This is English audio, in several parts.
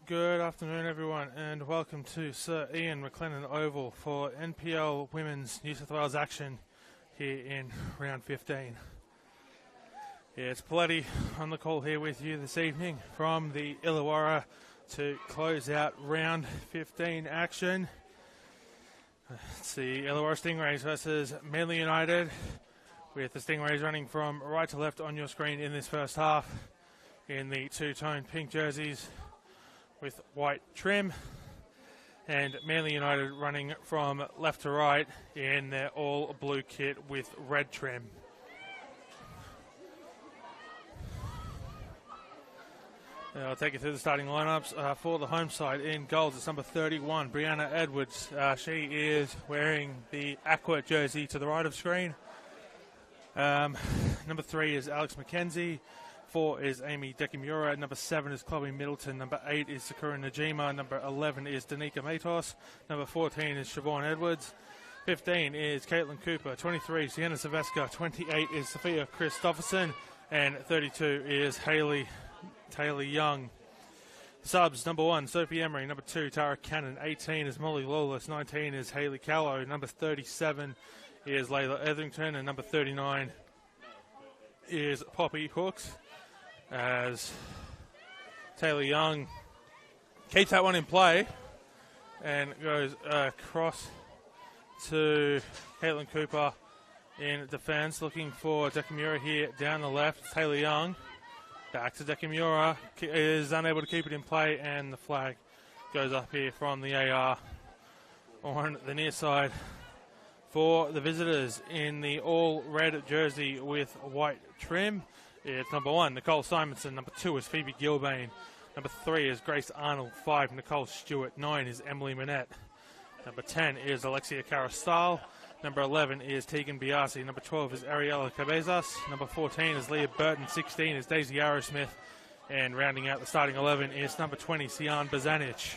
Good afternoon, everyone, and welcome to Sir Ian McLennan Oval for NPL Women's New South Wales action here in round 15. Yeah, it's Bloody on the call here with you this evening from the Illawarra to close out round 15 action. It's the Illawarra Stingrays versus Manly United, with the Stingrays running from right to left on your screen in this first half in the two-tone pink jerseys with white trim, and Manly United running from left to right in their all blue kit with red trim. I'll take you through the starting lineups. For the home side in goals, it's number 31, Brianna Edwards. She is wearing the aqua jersey to the right of screen. Number 3 is Alex McKenzie. 4 is Amy Dekimura. Number 7 is Chloe Middleton. Number 8 is Sakura Najima. Number 11 is Danica Matos. Number 14 is Siobhan Edwards. 15 is Caitlin Cooper. 23 is Sienna Silvesca. 28 is Sophia Christopherson. And 32 is Hayley Taylor Young. Subs, number 1, Sophie Emery. Number 2, Tara Cannon. 18 is Molly Lawless. 19 is Hayley Callow. Number 37 is Layla Etherington. And number 39 is Poppy Hooks, as Taylor Young keeps that one in play and goes across to Caitlin Cooper in defence, looking for Dekimura here down the left. Taylor Young back to Dekimura, is unable to keep it in play, and the flag goes up here from the AR on the near side for the visitors in the all red jersey with white trim. It's number 1, Nicole Simonson. Number 2 is Phoebe Gilbane. Number 3 is Grace Arnold. 5, Nicole Stewart. 9 is Emily Manette. Number 10 is Alexia Carastal. Number 11 is Tegan Biasi. Number 12 is Ariella Cabezas. Number 14 is Leah Burton. 16 is Daisy Arrowsmith. And rounding out the starting 11 is number 20, Sian Bazanic.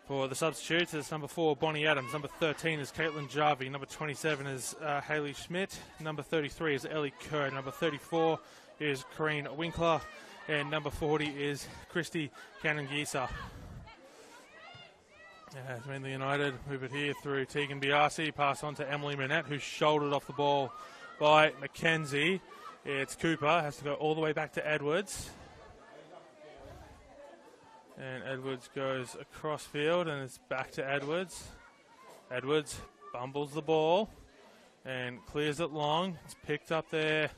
For the substitutes, it's number 4, Bonnie Adams. Number 13 is Caitlin Jarvie. Number 27 is Hayley Schmidt. Number 33 is Ellie Kerr. Number 34 is Corrine Winkler. And number 40 is Christy Canongisa. As Manly United move it here through Tegan Biasi. Pass on to Emily Manette, who's shouldered off the ball by McKenzie. It's Cooper. Has to go all the way back to Edwards. And Edwards goes across field, and it's back to Edwards. Edwards bumbles the ball and clears it long. It's picked up there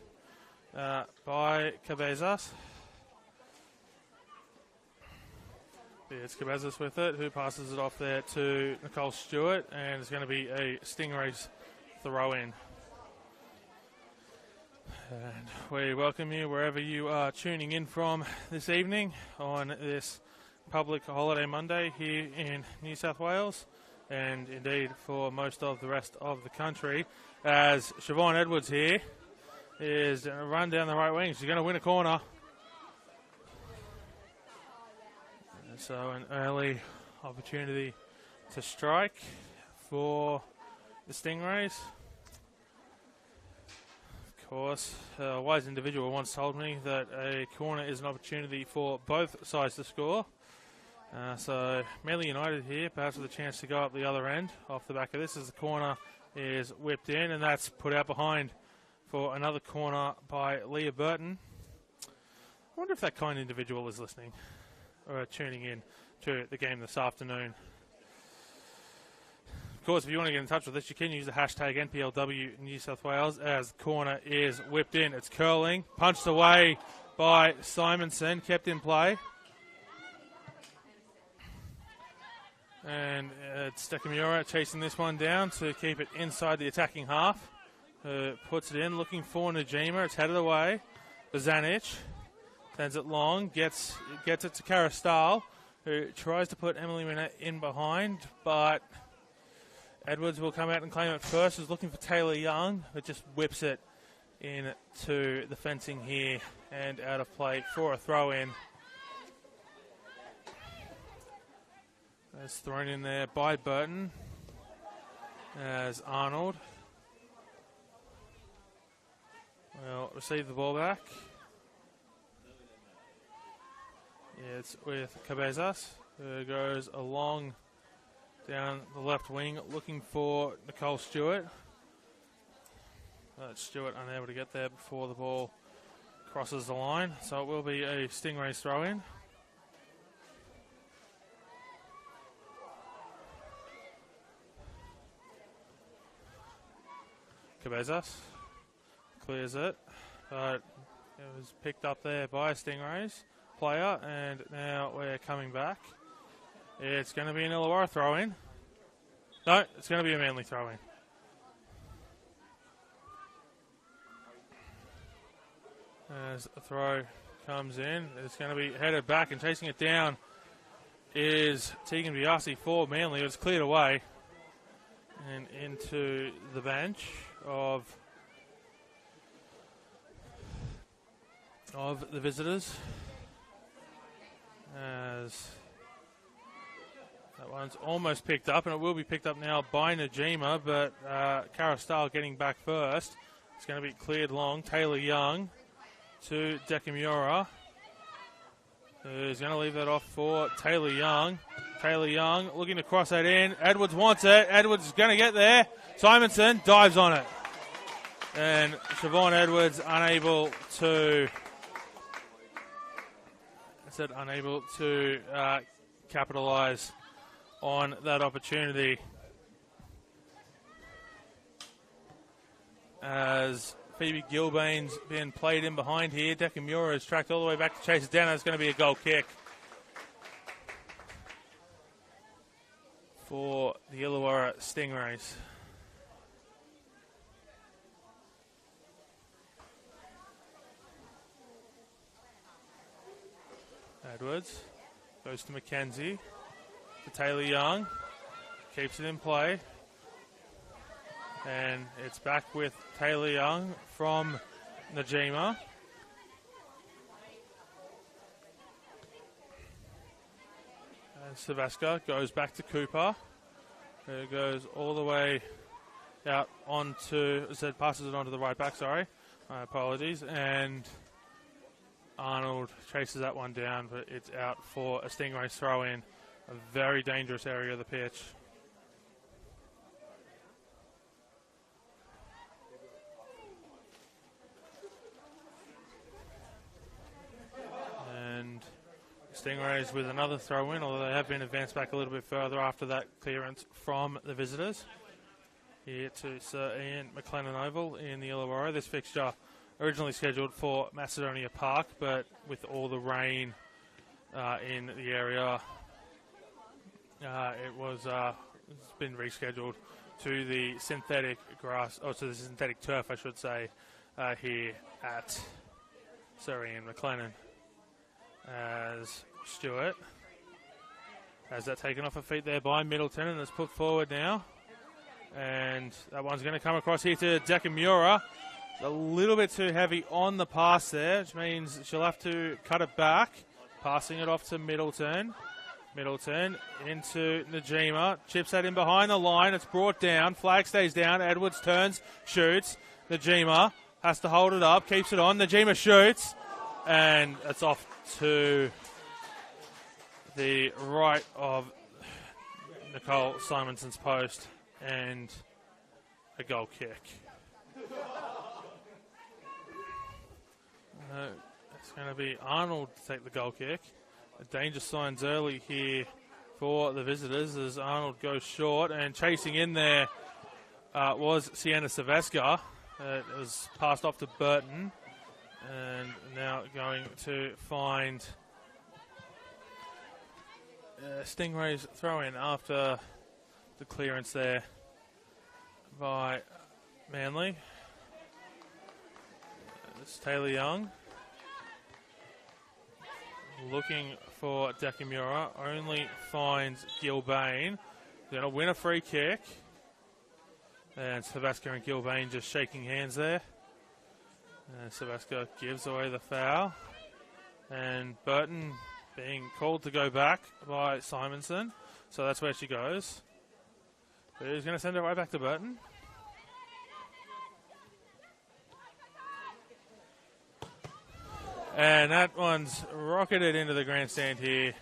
by Cabezas. It's Cabezas with it, who passes it off there to Nicole Stewart, and it's going to be a Stingrays throw-in. And we welcome you wherever you are tuning in from this evening on this public holiday Monday here in New South Wales, and indeed for most of the rest of the country, as Siobhan Edwards here is run down the right wing. She's going to win a corner. And so an early opportunity to strike for the Stingrays. Of course, a wise individual once told me that a corner is an opportunity for both sides to score. So Manly United here, perhaps with a chance to go up the other end off the back of this, as the corner is whipped in, and that's put out behind for another corner by Leah Burton. I wonder if that kind individual is listening or tuning in to the game this afternoon. Of course, if you want to get in touch with us, you can use the hashtag NPLW New South Wales, as the corner is whipped in. It's curling, punched away by Simonson, kept in play. And it's Dekimura chasing this one down to keep it inside the attacking half. Puts it in, looking for Najima. It's headed away. Bazanic sends it long, gets it to Carastal, who tries to put Emily Manette in behind, but Edwards will come out and claim it first. Is looking for Taylor Young, but just whips it into the fencing here and out of play for a throw-in. It's thrown in there by Burton as Arnold will receive the ball back. It's with Cabezas, who goes along down the left wing looking for Nicole Stewart. But Stewart unable to get there before the ball crosses the line, so it will be a Stingrays throw-in. Cabezas clears it, but it was picked up there by a Stingrays player, and now we're coming back. It's going to be an Illawarra throw-in. No, it's going to be a Manly throw-in. As a throw comes in, it's going to be headed back, and chasing it down is Tegan Biasi for Manly. It's cleared away and into the bench of the visitors, as that one's almost picked up, and it will be picked up now by Najima, but Carastal getting back first. It's going to be cleared long. Taylor Young to Dekamura, who's going to leave that off for Taylor Young. Taylor Young looking to cross that in. Edwards wants it. Edwards is going to get there. Simonson dives on it. And Siobhan Edwards unable to capitalise on that opportunity, as Phoebe Gilbane's been played in behind here. Dekamura is tracked all the way back to chase it down. It's going to be a goal kick for the Illawarra Stingrays. Edwards goes to Mackenzie, to Taylor Young, keeps it in play, and it's back with Taylor Young from Najima. And Sylvester goes back to Cooper, who goes all the way out onto, passes it onto the right back, sorry, my apologies, and Arnold chases that one down, but it's out for a Stingrays throw-in. A very dangerous area of the pitch. And Stingrays with another throw-in, although they have been advanced back a little bit further after that clearance from the visitors. Here to Sir Ian McLennan Oval in the Illawarra. This fixture originally scheduled for Macedonia Park, but with all the rain in the area, it's been rescheduled to the synthetic grass, or to the synthetic turf, I should say, here at Sir Ian McLennan. As Stewart has that taken off her feet there by Middleton, and it's put forward now. And that one's going to come across here to Dekamura. A little bit too heavy on the pass there, which means she'll have to cut it back. Passing it off to Middleton. Middleton into Najima. Chips that in behind the line. It's brought down. Flag stays down. Edwards turns, shoots. Najima has to hold it up. Keeps it on. Najima shoots. And it's off to the right of Nicole Simonson's post. And a goal kick. It's going to be Arnold to take the goal kick. Danger signs early here for the visitors as Arnold goes short, and chasing in there was Sienna Saveska. It was passed off to Burton, and now going to find Stingrays throw in after the clearance there by Manly. It's Taylor Young looking for Dekamura, only finds Gilbane. They're going to win a free kick. And Saveska and Gilbane just shaking hands there. And Saveska gives away the foul. And Burton being called to go back by Simonson. So that's where she goes. Who's going to send it right back to Burton? And that one's rocketed into the grandstand here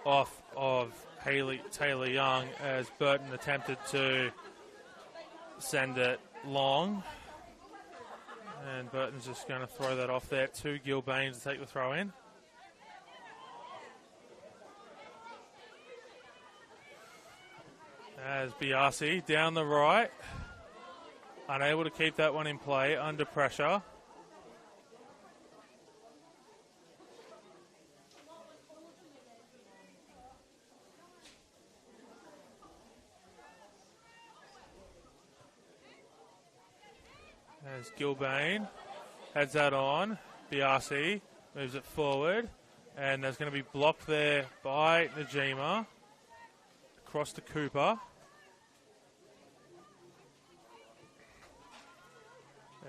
off of Haley Taylor-Young as Burton attempted to send it long. And Burton's just going to throw that off there to Gilbane to take the throw in. As Biasi down the right, unable to keep that one in play, under pressure. As Gilbane heads that on, Biasi moves it forward, and there's going to be blocked there by Najima. Across to Cooper.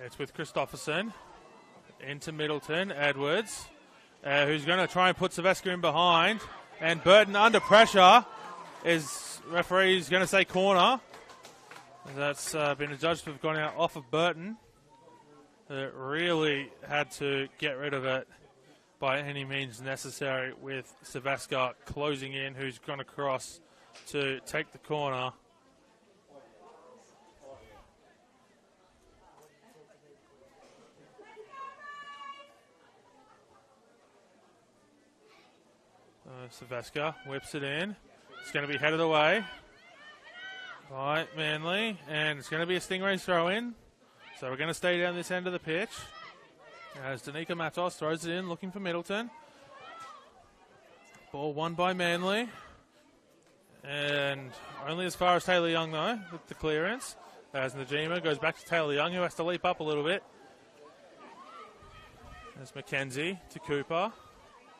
It's with Christopherson. Into Middleton. Edwards, who's going to try and put Silvestre in behind. And Burton under pressure. Referee's going to say corner. That's been adjudged to have gone out off of Burton. It really had to get rid of it by any means necessary with Silvestre closing in, who's going to cross to take the corner. Silvestre whips it in. It's going to be headed away by Manly, and it's going to be a Stingrays throw in. So we're going to stay down this end of the pitch as Danica Matos throws it in, looking for Middleton. Ball won by Manly. And only as far as Taylor-Young, though, with the clearance. As Najima goes back to Taylor-Young, who has to leap up a little bit. There's McKenzie to Cooper.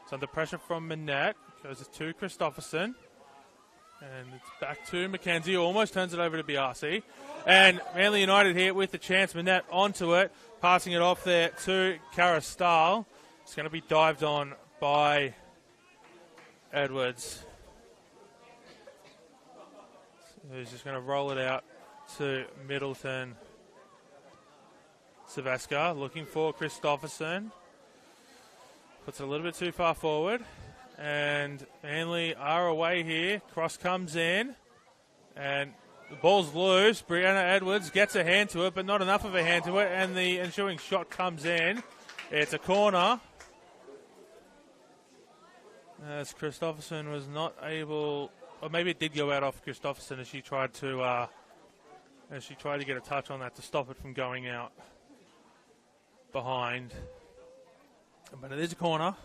It's under pressure from Manette. Goes to Christopherson. And it's back to McKenzie, who almost turns it over to Biasi. And Manly United here with the chance. Manette onto it, passing it off there to Carastal. It's going to be dived on by Edwards. He's just going to roll it out to Middleton. Silvestre looking for Christopherson. Puts it a little bit too far forward. And Manly are away here. Cross comes in. And the ball's loose. Brianna Edwards gets a hand to it, but not enough of a hand to it. And the ensuing shot comes in. It's a corner. As Christopherson was not able... Or maybe it did go out off Christopherson as she tried to get a touch on that to stop it from going out behind. But it is a corner.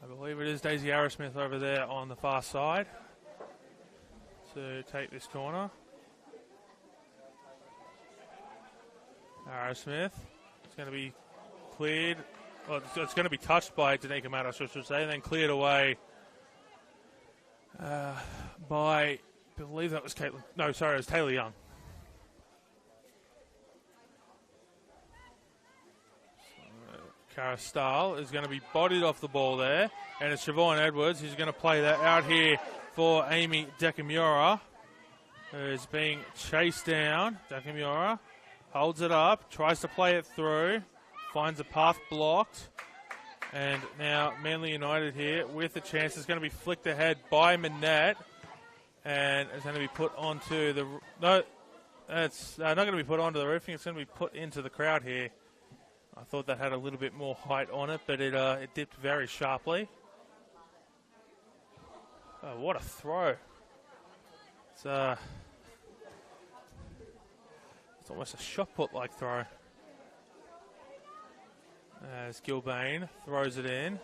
I believe it is Daisy Arrowsmith over there on the far side to take this corner. Arrowsmith. It's going to be cleared. Well, it's going to be touched by Danica Matos, I should say, and then cleared away by, I believe that was Caitlin. No, sorry, it was Taylor-Young. Cara Stahl is going to be bodied off the ball there, and it's Siobhan Edwards who's going to play that out here for Amy Dekamura, who is being chased down. Dekamura holds it up, tries to play it through, finds a path blocked, and now Manly United here with the chance. It's going to be flicked ahead by Manette, and it's going to be put onto the... No, it's not going to be put onto the roofing. It's going to be put into the crowd here. I thought that had a little bit more height on it, but it dipped very sharply. Oh, what a throw. It's almost a shot put-like throw. As Gilbane throws it in.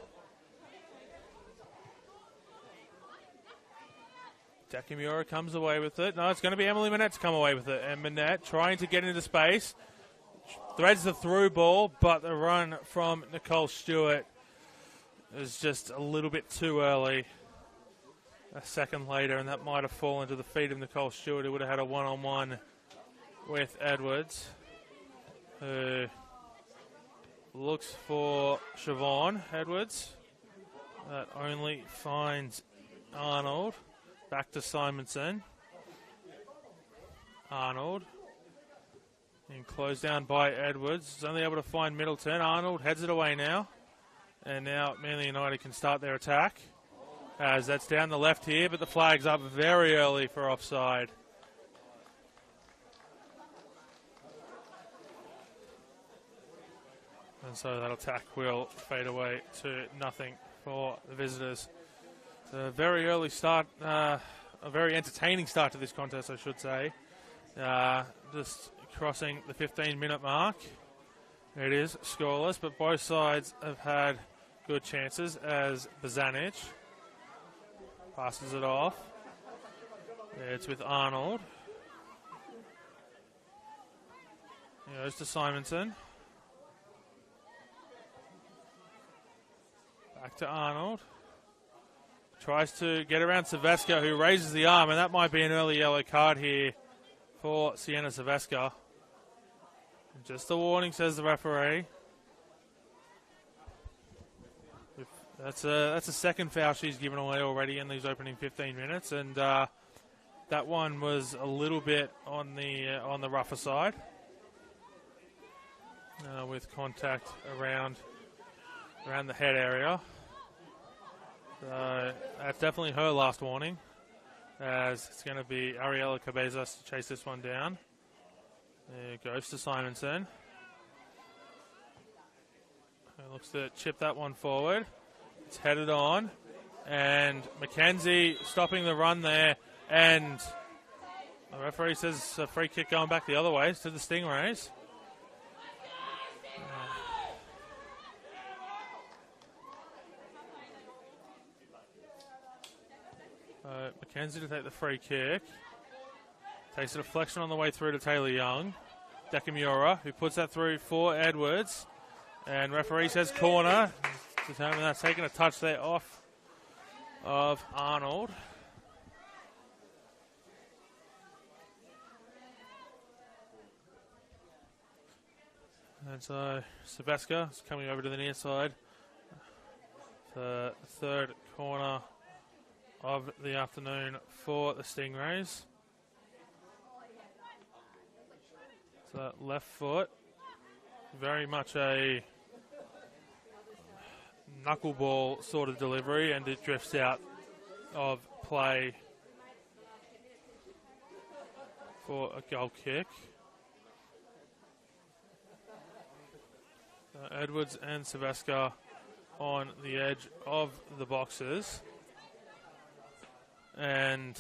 Dekamura comes away with it. No, it's going to be Emily Manette to come away with it. And Manette trying to get into space. Threads the through ball, but the run from Nicole Stewart is just a little bit too early. A second later, and that might have fallen to the feet of Nicole Stewart, who would have had a one-on-one with Edwards, who looks for Siobhan Edwards. That only finds Arnold. Back to Simonson. Arnold. And closed down by Edwards. He's only able to find Middleton. Arnold heads it away now. And now Manly United can start their attack. As that's down the left here, but the flag's up very early for offside. And so that attack will fade away to nothing for the visitors. It's a very early start, a very entertaining start to this contest, I should say. Just crossing the 15-minute mark. It is scoreless, but both sides have had good chances as Bazanic passes it off. It's with Arnold. He goes to Simonson. Back to Arnold. Tries to get around Silvesca, who raises the arm, and that might be an early yellow card here for Sienna Silvesca. Just a warning, says the referee. That's a second foul she's given away already in these opening 15 minutes, and that one was a little bit on the rougher side, with contact around the head area. So that's definitely her last warning, as it's going to be Ariella Cabezas to chase this one down. There it goes to Simonson. Looks to chip that one forward. It's headed on, and McKenzie stopping the run there, and the referee says a free kick going back the other way to the Stingrays. McKenzie to take the free kick. Takes a deflection on the way through to Taylor Young. Dekamura, who puts that through for Edwards. And referee says corner. Determined that's taking a touch there off of Arnold. And so Silvesca is coming over to the near side. The third corner of the afternoon for the Stingrays. So left foot, very much a knuckleball sort of delivery, and it drifts out of play for a goal kick. Edwards and Silvesca on the edge of the boxes. And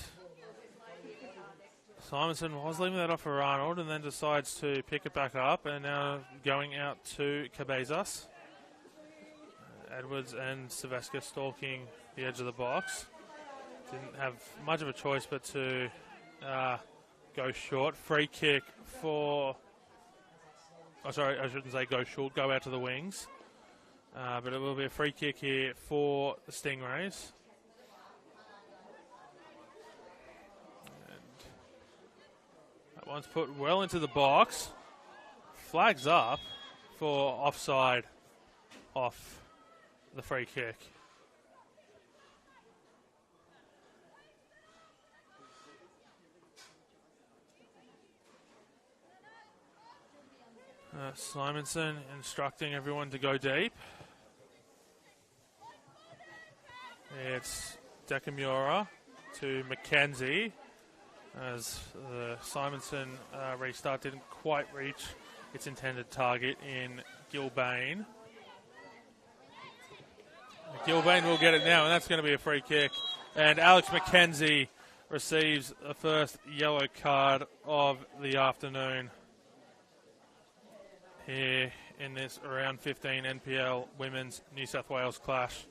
Simonson was leaving that off for Arnold and then decides to pick it back up, and now going out to Cabezas. Edwards and Silvesca stalking the edge of the box. Didn't have much of a choice but to go short. Free kick for... Oh, sorry, I shouldn't say go short, go out to the wings. But it will be a free kick here for the Stingrays. That one's put well into the box. Flags up for offside off the free kick. Simonson instructing everyone to go deep. It's Dekamura to McKenzie, as the Simonson restart didn't quite reach its intended target in Gilbane. Gilbane will get it now, and that's going to be a free kick. And Alex McKenzie receives the first yellow card of the afternoon here in this round 15 NPL Women's New South Wales clash.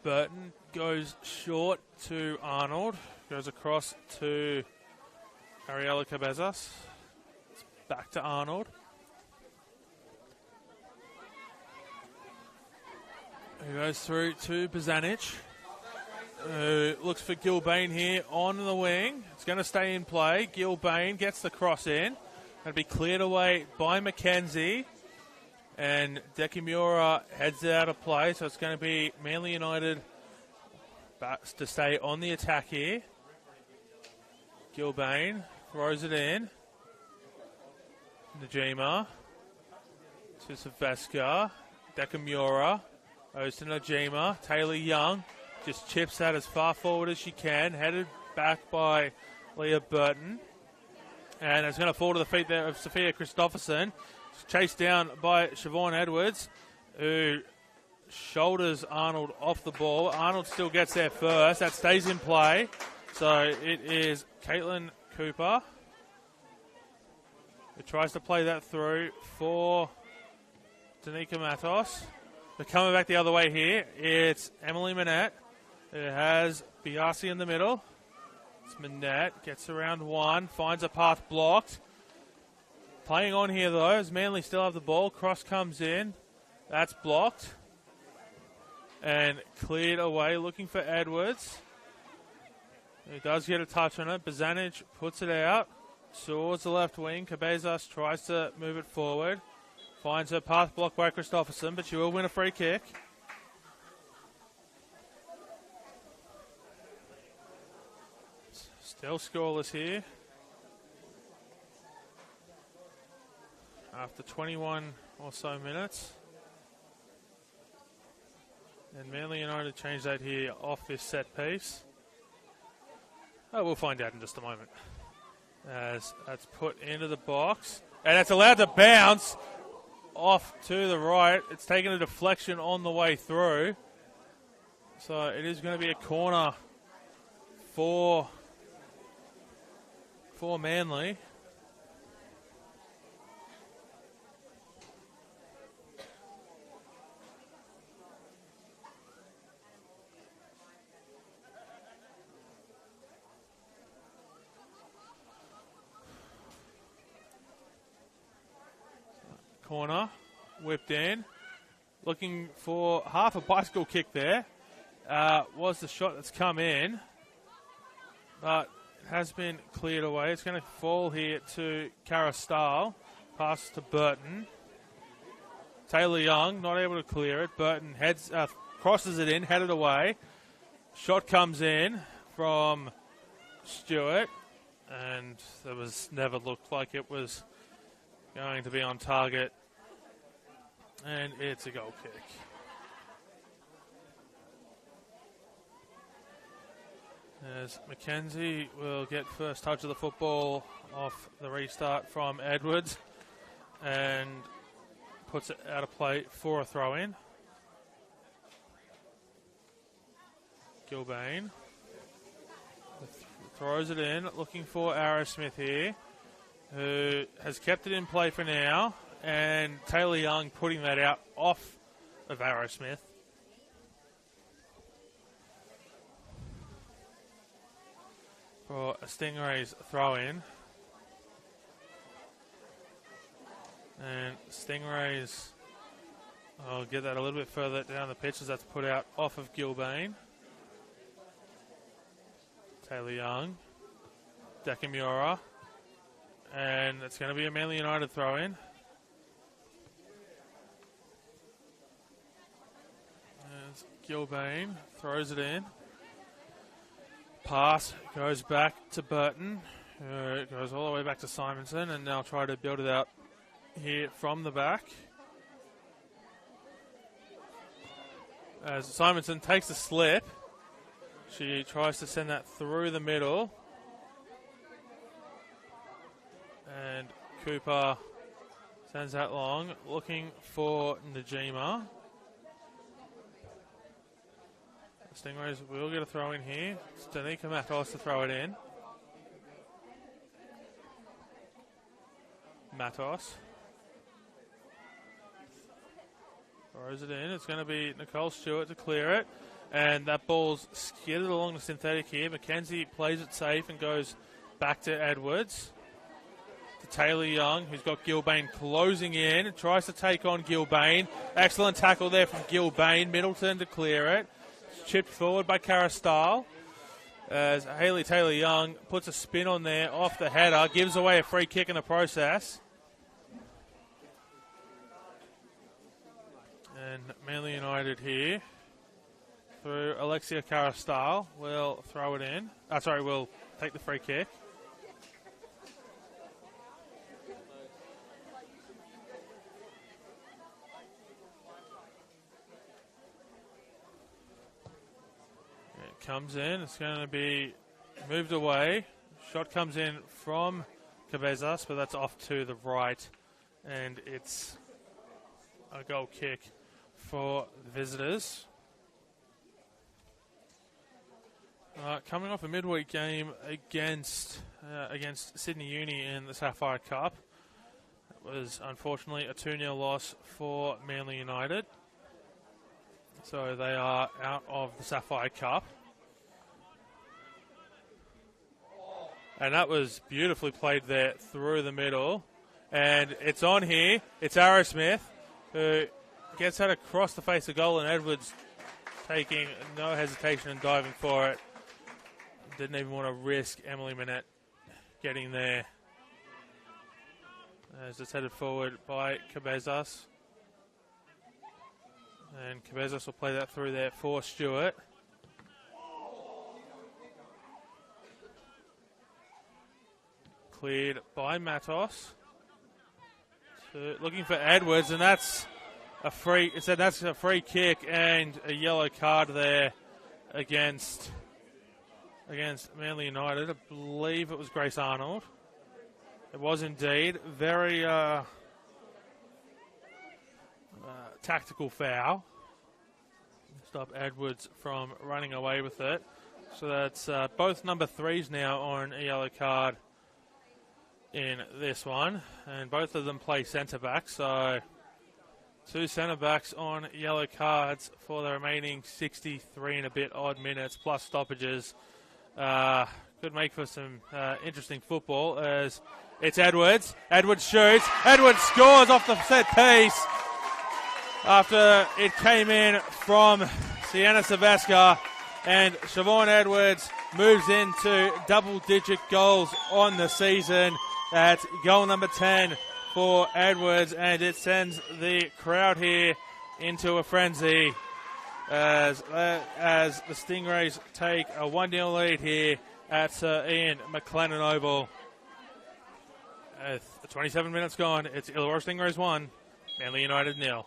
Burton goes short to Arnold, goes across to Ariella Cabezas. It's back to Arnold. He goes through to Bazanic, who looks for Gilbane here on the wing. It's going to stay in play. Gilbane gets the cross in, Going to be cleared away by Mackenzie. And Dekimura heads out of play, so it's going to be Manly United to stay on the attack here. Gilbane throws it in. Najima to Sylvester. Dekimura goes to Najima. Taylor Young just chips that as far forward as she can. Headed back by Leah Burton. And it's going to fall to the feet there of Sophia Christopherson. Chased down by Siobhan Edwards, who shoulders Arnold off the ball. Arnold still gets there first. That stays in play. So it is Caitlin Cooper who tries to play that through for Danica Matos. They're coming back the other way here. It's Emily Manette who has Biasi in the middle. It's Manette, gets around one, finds a path blocked. Playing on here, though, as Manly still have the ball. Cross comes in. That's blocked. And cleared away, looking for Edwards. He does get a touch on it. Bazanich puts it out. Towards the left wing. Cabezas tries to move it forward. Finds her path blocked by Christopherson, but she will win a free kick. Still scoreless here. After 21 or so minutes. And Manly United change that here off this set piece. Oh, we'll find out in just a moment. As that's put into the box. And it's allowed to bounce off to the right. It's taken a deflection on the way through. So it is going to be a corner for Manly. Corner, whipped in, looking for half a bicycle kick there. Was the shot that's come in, but it has been cleared away. It's going to fall here to Cara Stahl, passes to Burton. Taylor Young not able to clear it. Burton crosses it in, headed away. Shot comes in from Stewart, and it was never looked like it was going to be on target. And it's a goal kick. As Mackenzie will get first touch of the football off the restart from Edwards and puts it out of play for a throw-in. Gilbane throws it in, looking for Arrowsmith here, who has kept it in play for now. And Taylor Young putting that out off of Arrowsmith. For a Stingrays throw-in. And Stingrays, I'll get that a little bit further down the pitch as that's put out off of Gilbane. Taylor Young. Dekimura. And it's going to be a Manly United throw-in. Gilbane throws it in. Pass goes back to Burton. It goes all the way back to Simonson, and now try to build it out here from the back. As Simonson takes a slip, she tries to send that through the middle. And Cooper sends that long, looking for Najima. Stingrays will get a throw in here. It's Danica Matos to throw it in. Matos throws it in. It's going to be Nicole Stewart to clear it. And that ball's skidded along the synthetic here. Mackenzie plays it safe and goes back to Edwards. To Taylor Young, who's got Gilbane closing in. Tries to take on Gilbane. Excellent tackle there from Gilbane. Middleton to clear it. Chipped forward by Cara Stahl. as Haley Taylor-Young puts a spin on there off the header, gives away a free kick in the process. And Manly United here, through Alexia Carastal, will throw it in. Will take the free kick. It comes in. It's going to be moved away. Shot comes in from Cabezas, but that's off to the right. And it's a goal kick for the visitors. Coming off a midweek game against Sydney Uni in the Sapphire Cup. It was unfortunately a 2-0 loss for Manly United. So they are out of the Sapphire Cup. And that was beautifully played there through the middle. And it's on here. It's Arrowsmith who gets that across the face of goal, and Edwards taking no hesitation and diving for it. Didn't even want to risk Emily Minette getting there. As it's headed forward by Cabezas. And Cabezas will play that through there for Stewart. Cleared by Matos. So looking for Edwards, and that's a free. It said that's a free kick and a yellow card there against Manly United. I believe it was Grace Arnold. It was indeed very tactical foul. Stop Edwards from running away with it. So that's both number 3s now on a yellow card in this one, and both of them play centre back. So 2 centre backs on yellow cards for the remaining 63 and a bit odd minutes plus stoppages. Could make for some interesting football as it's Edwards. Edwards shoots. Edwards scores off the set piece after it came in from Sienna Silvesca, and Siobhan Edwards moves into double-digit goals on the season. That's goal number 10 for Edwards, and it sends the crowd here into a frenzy as the Stingrays take a 1-0 lead here at Sir Ian McLennan Oval. 27 minutes gone. It's Illawarra Stingrays 1, Manly United 0.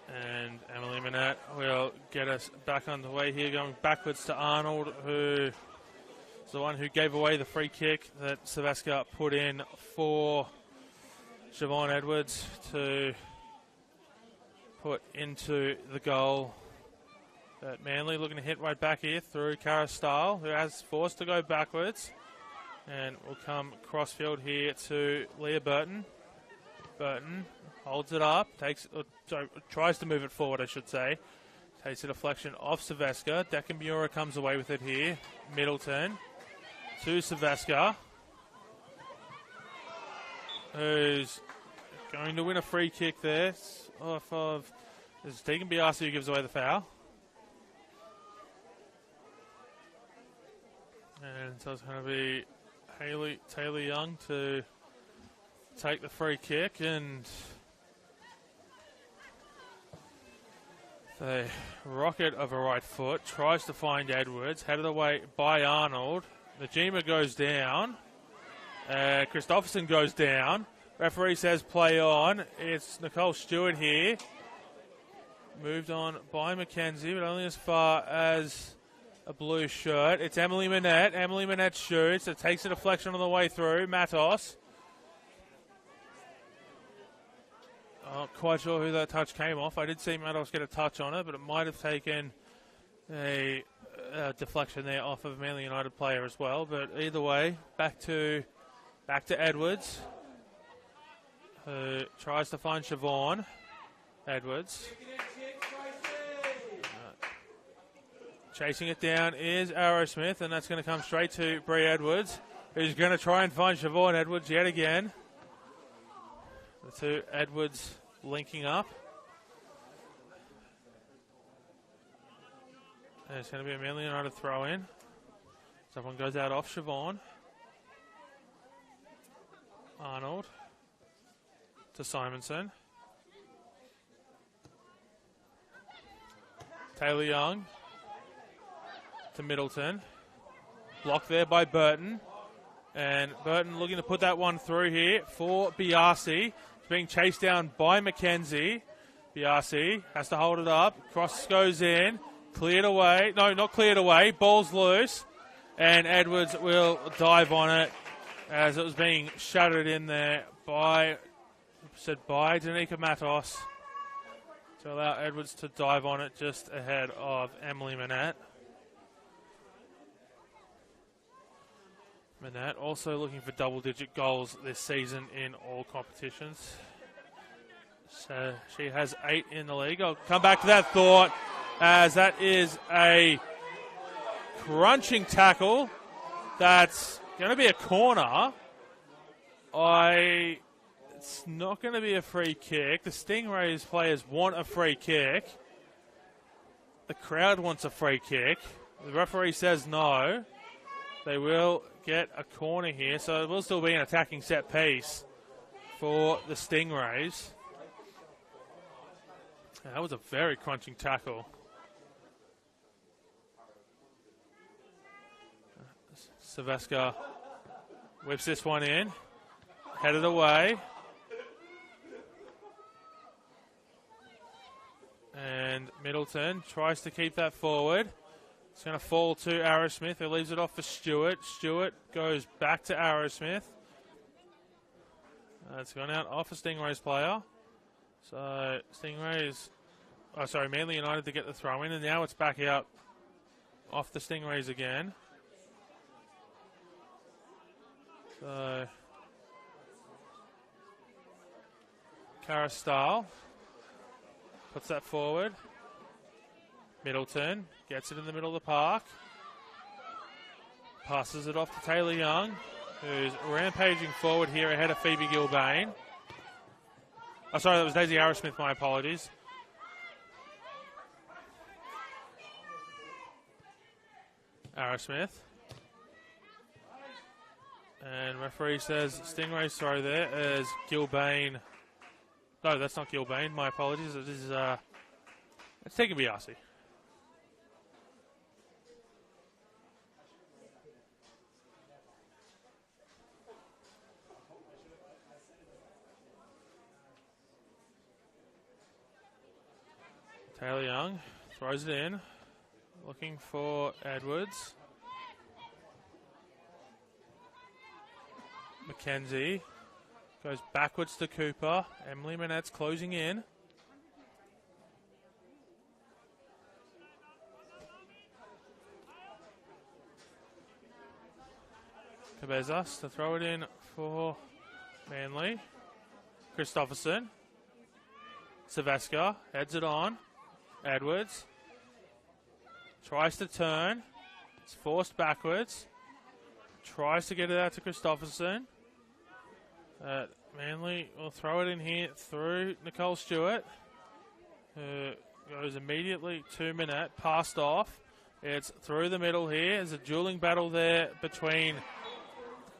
And Emily Minette will get us back on the way here, going backwards to Arnold, who is the one who gave away the free kick that Silvesca put in for Siobhan Edwards to put into the goal. But Manly looking to hit right back here through Cara Stahl, who has forced to go backwards. And will come crossfield here to Leah Burton. Burton holds it up, tries to move it forward, I should say. Takes a deflection off Silvesca. Decamura comes away with it here. Middleton to Silvesca, who's going to win a free kick there off of Tegan Biasi, who gives away the foul. And so it's going to be Haley Taylor-Young to take the free kick, and the rocket of a right foot tries to find Edwards, headed away by Arnold. Najima goes down. Christopherson goes down. Referee says play on. It's Nicole Stewart here. Moved on by Mackenzie, but only as far as a blue shirt. It's Emily Minette. Emily Minette shoots. It takes a deflection on the way through. Matos. Not quite sure who that touch came off. I did see Matos get a touch on it, but it might have taken a deflection there off of a Manly United player as well. But either way, back to Edwards, who tries to find Siobhan Edwards. Chasing it down is Arrowsmith, and that's going to come straight to Bree Edwards, who's going to try and find Siobhan Edwards yet again. The two Edwards linking up. And it's going to be a Manly United throw in. So one goes out off Siobhan. Arnold to Simonson. Taylor Young to Middleton. Blocked there by Burton. And Burton looking to put that one through here for Biasi. It's being chased down by McKenzie. Biasi has to hold it up. Cross goes in. Cleared away. No, not cleared away. Ball's loose. And Edwards will dive on it as it was being shuttered in there by Danica Matos to allow Edwards to dive on it just ahead of Emily Manette. Manette also looking for double-digit goals this season in all competitions. So she has 8 in the league. I'll come back to that thought as that is a crunching tackle. That's going to be a corner. It's not going to be a free kick. The Stingrays players want a free kick. The crowd wants a free kick. The referee says no. They will get a corner here, so it will still be an attacking set piece for the Stingrays. That was a very crunching tackle. Silvestre whips this one in, headed away. And Middleton tries to keep that forward. It's going to fall to Arrowsmith, who leaves it off for Stewart. Stewart goes back to Arrowsmith. It's gone out off a Stingrays player. So Manly United to get the throw in, and now it's back out off the Stingrays again. So Carastal puts that forward. Middleton gets it in the middle of the park. Passes it off to Taylor Young, who's rampaging forward here ahead of Phoebe Gilbane. Oh, sorry, that was Daisy Arrowsmith, my apologies. Arrowsmith. And referee says Stingrays throw there as Gilbane. No, that's not Gilbane, my apologies. It is, it's taking Biasi. Taylor Young throws it in, looking for Edwards. McKenzie goes backwards to Cooper. Emily Manette's closing in. Cabezas to throw it in for Manly. Christopherson. Silvestre heads it on. Edwards tries to turn. It's forced backwards. Tries to get it out to Christopherson. Manly will throw it in here through Nicole Stewart, who goes immediately to Manette. Passed off. It's through the middle here. There's a dueling battle there between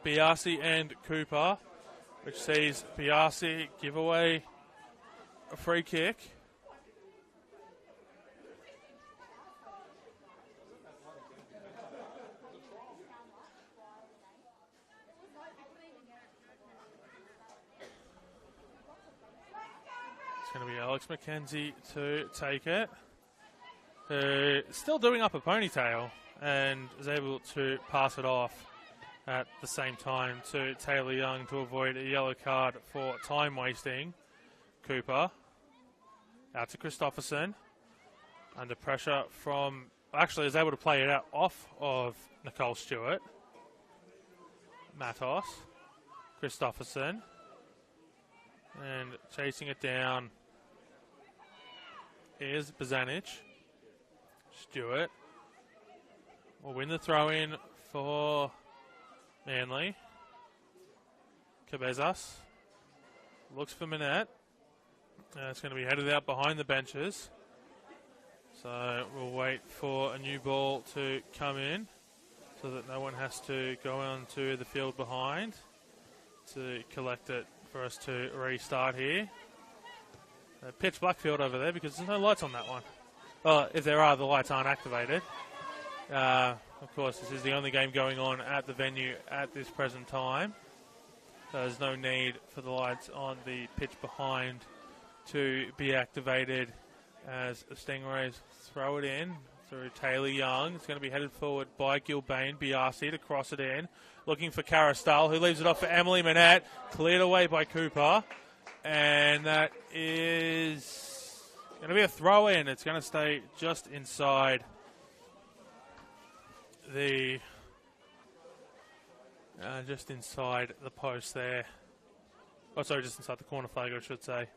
Biasi and Cooper, which sees Biasi give away a free kick. It's going to be Alex McKenzie to take it. Still doing up a ponytail and is able to pass it off at the same time to Taylor Young to avoid a yellow card for time wasting. Cooper out to Christopherson. Under pressure from... Actually is able to play it out off of Nicole Stewart. Matos. Christopherson. And chasing it down is Bazanic. Stewart will win the throw-in for Manly. Cabezas looks for Manette. It's going to be headed out behind the benches. So we'll wait for a new ball to come in. so that no one has to go onto the field behind to collect it for us to restart here. Pitch black field over there because there's no lights on that one. Well, if there are, the lights aren't activated. Of course, this is the only game going on at the venue at this present time. There's no need for the lights on the pitch behind to be activated as the Stingrays throw it in through Taylor Young. It's going to be headed forward by Gilbane. Biasi to cross it in. Looking for Caristal, who leaves it off for Emily Manette. Cleared away by Cooper. And that is going to be a throw in. It's going to stay just inside the post there. Oh, sorry, just inside the corner flag, I should say.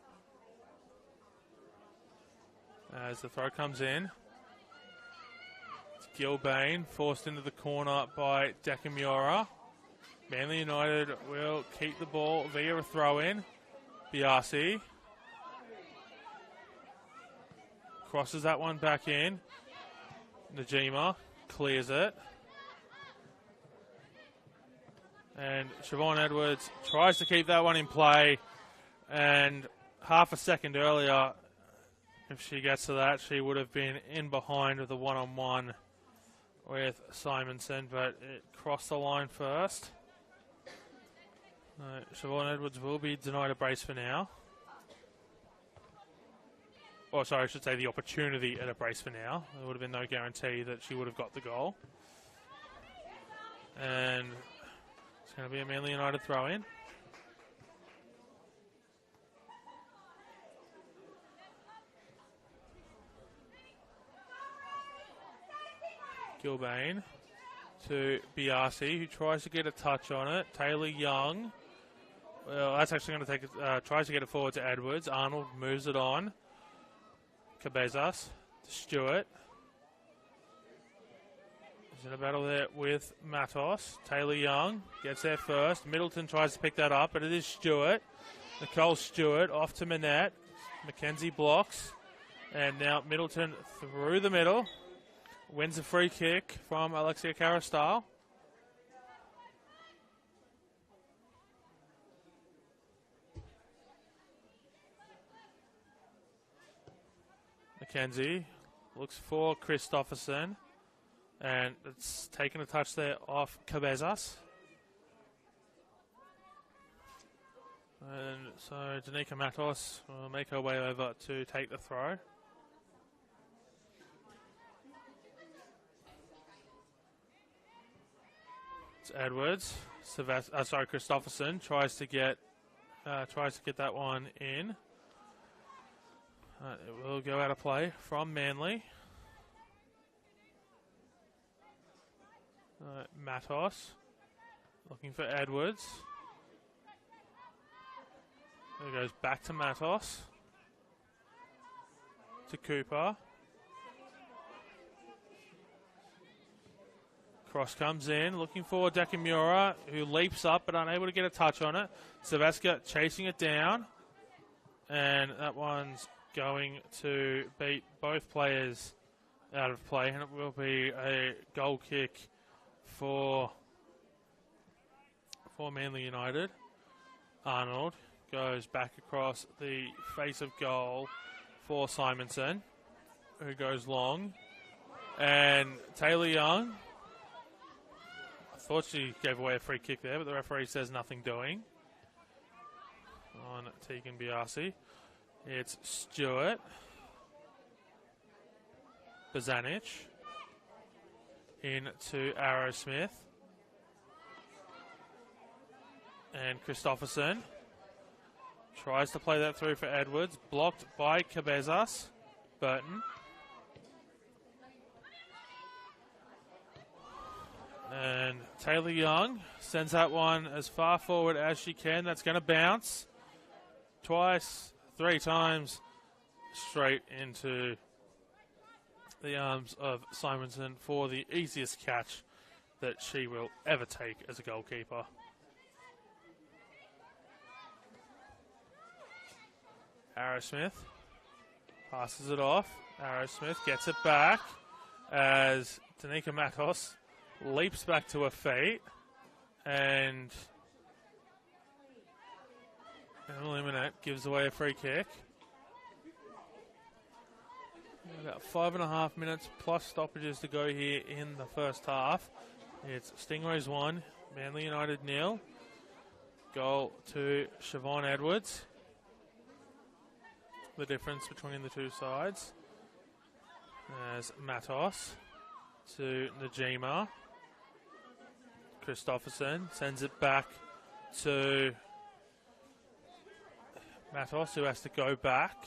As the throw comes in, it's Gilbane forced into the corner by Dekamura. Manly United will keep the ball via a throw in. Biasi crosses that one back in. Najima clears it. And Siobhan Edwards tries to keep that one in play. And half a second earlier, if she gets to that, she would have been in behind with a one-on-one with Simonson, but it crossed the line first. Siobhan Edwards will be denied a brace for now. Or sorry, I should say the opportunity at a brace for now. There would have been no guarantee that she would have got the goal. And it's going to be a Manly United throw-in. Gilbane to Biasi, who tries to get a touch on it. Taylor Young. Well, that's actually going to take tries to get it forward to Edwards. Arnold moves it on. Cabezas to Stewart. He's in a battle there with Matos. Taylor Young gets there first. Middleton tries to pick that up, but it is Stewart. Nicole Stewart off to Manette. Mackenzie blocks. And now Middleton through the middle. Wins a free kick from Alexia Caristal. Mackenzie looks for Christopherson. And it's taken a touch there off Cabezas. And so Danica Matos will make her way over to take the throw. It's Edwards. Christopherson tries to get that one in. It will go out of play from Manly. Matos looking for Edwards. It goes back to Matos. To Cooper. Cross comes in, looking for Dekamura, who leaps up but unable to get a touch on it. Savaska chasing it down. And that one's going to beat both players out of play. And it will be a goal kick for Manly United. Arnold goes back across the face of goal for Simonson, who goes long. And Taylor Young, I thought she gave away a free kick there, but the referee says nothing doing on Tegan Biasi. It's Stewart. Bazanic. Into Arrowsmith. And Christopherson tries to play that through for Edwards. Blocked by Cabezas. Burton. And Taylor Young sends that one as far forward as she can. That's going to bounce twice, 3 times straight into the arms of Simonson for the easiest catch that she will ever take as a goalkeeper. Arrowsmith passes it off. Arrowsmith gets it back as Danica Matos leaps back to her feet, and Emily Minette gives away a free kick. About 5.5 minutes plus stoppages to go here in the first half. It's Stingrays 1, Manly United 0. Goal to Siobhan Edwards. The difference between the two sides. As Matos to Najima. Christopherson sends it back to Matos, who has to go back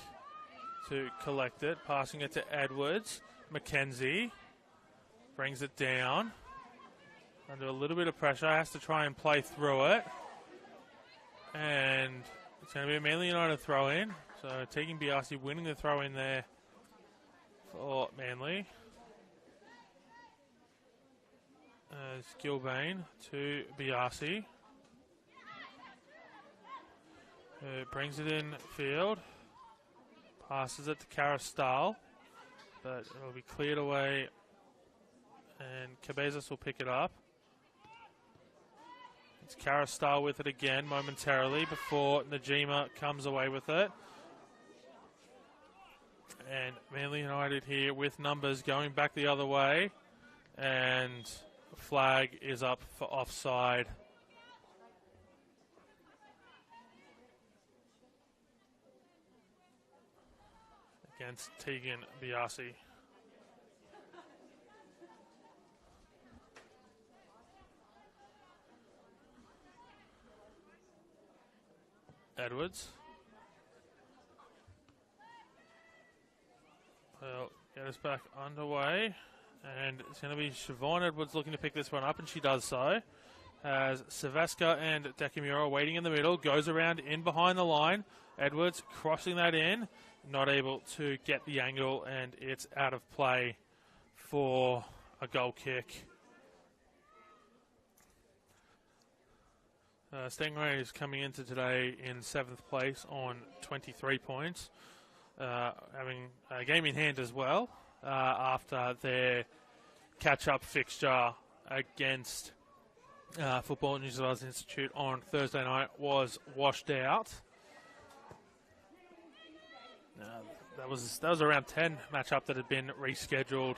to collect it, passing it to Edwards. Mackenzie brings it down under a little bit of pressure, has to try and play through it, and it's going to be a Manly United throw in. So Tegan Biasi winning the throw in there for Manly. As Gilbane to Biasi, who brings it in field. Passes it to Carastal, but it will be cleared away, and Cabezas will pick it up. It's Carastal with it again momentarily before Najima comes away with it. And Manly United here with numbers going back the other way, and flag is up for offside. Against Tegan Biasi. Edwards. Well, get us back underway. And it's going to be Siobhan Edwards looking to pick this one up, and she does so. As Silvesca and Dekamura waiting in the middle, goes around in behind the line. Edwards crossing that in. Not able to get the angle, and it's out of play for a goal kick. Stingrays coming into today in 7th place on 23 points, having a game in hand as well after their catch-up fixture against Football New Zealand Institute on Thursday night was washed out. That was a round 10 matchup that had been rescheduled.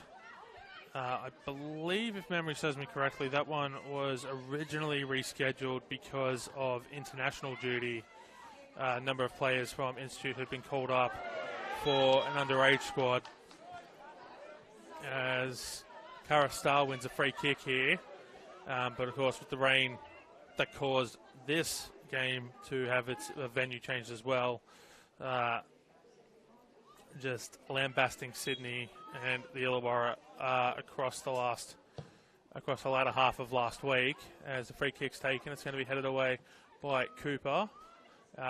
I believe, if memory serves me correctly, that one was originally rescheduled because of international duty. A number of players from Institute had been called up for an underage squad. As Cara Starr wins a free kick here. But of course, with the rain that caused this game to have its venue changed as well, just lambasting Sydney and the Illawarra across the latter half of last week. As the free kick's taken, it's going to be headed away by Cooper.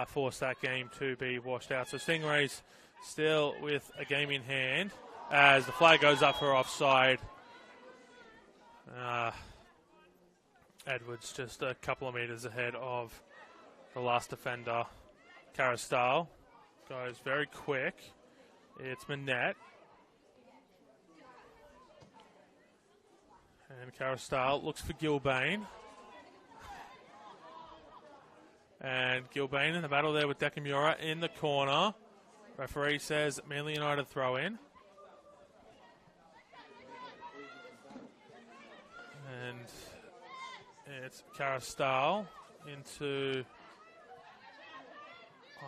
Forced that game to be washed out. So Stingrays still with a game in hand as the flag goes up for offside. Edwards just a couple of metres ahead of the last defender. Carastal goes very quick. It's Manette. And Carastal looks for Gilbane. And Gilbane in the battle there with Dekamura in the corner. Referee says Manly United throw in. And it's Carastal into,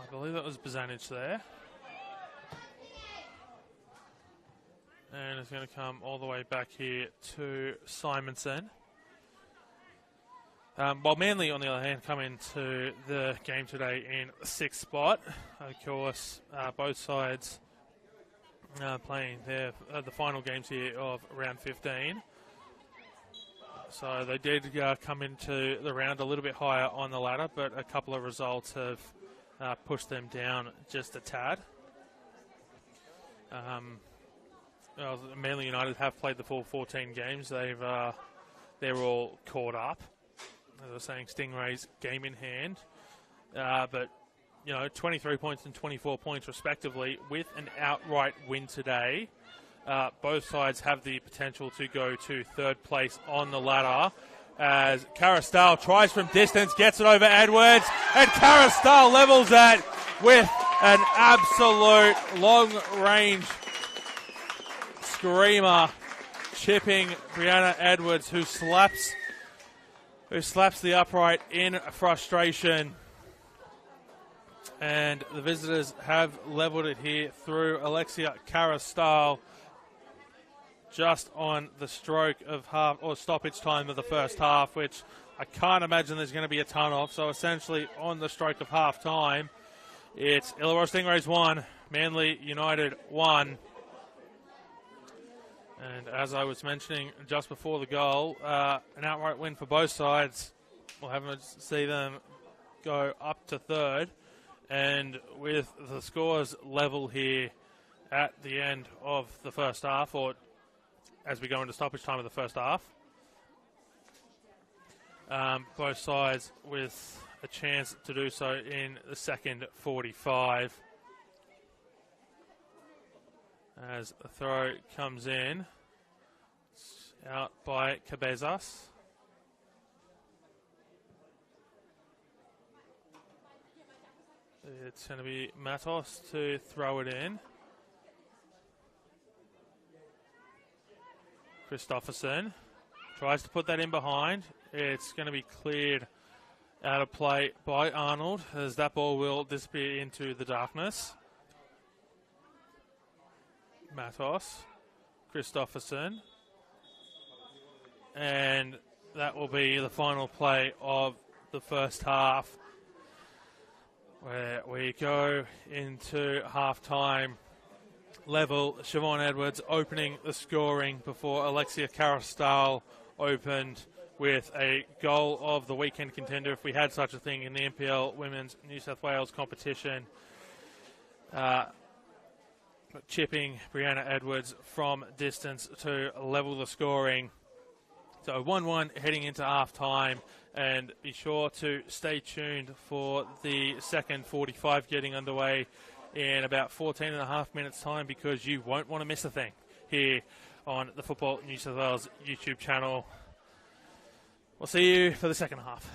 I believe that was Bazanich there. And it's going to come all the way back here to Simonson. While Manly, on the other hand, come into the game today in 6th spot. Of course, both sides playing the final games here of round 15. So they did come into the round a little bit higher on the ladder, but a couple of results have pushed them down just a tad. Manly United have played the full 14 games. They're all caught up. As I was saying, Stingrays game in hand. But, 23 points and 24 points respectively with an outright win today. both sides have the potential to go to third place on the ladder. As Carastal tries from distance, gets it over Edwards, and Carastal levels that with an absolute long-range screamer, chipping Brianna Edwards, who slaps the upright in frustration. And the visitors have leveled it here through Alexia Carastal, just on the stroke of half or stoppage time of the first half, which I can't imagine there's going to be a ton of. So essentially on the stroke of half time, it's Illawarra Stingrays 1, Manly United 1. And as I was mentioning just before the goal, an outright win for both sides. We'll have to see them go up to third. And with the scores level here at the end of the first half, or as we go into stoppage time of the first half, both sides with a chance to do so in the second 45. As the throw comes in, it's out by Cabezas. It's going to be Matos to throw it in. Christopherson tries to put that in behind. It's going to be cleared out of play by Arnold, as that ball will disappear into the darkness. Matos, Christopherson, and that will be the final play of the first half, where we go into half-time. Level, Siobhan Edwards opening the scoring before Alexia Carastal opened with a goal of the weekend contender, if we had such a thing in the NPL Women's New South Wales competition. Chipping Brianna Edwards from distance to level the scoring. So 1-1 heading into half-time, and be sure to stay tuned for the second 45 getting underway in about 14 and a half minutes' time, because you won't want to miss a thing here on the Football New South Wales YouTube channel. We'll see you for the second half.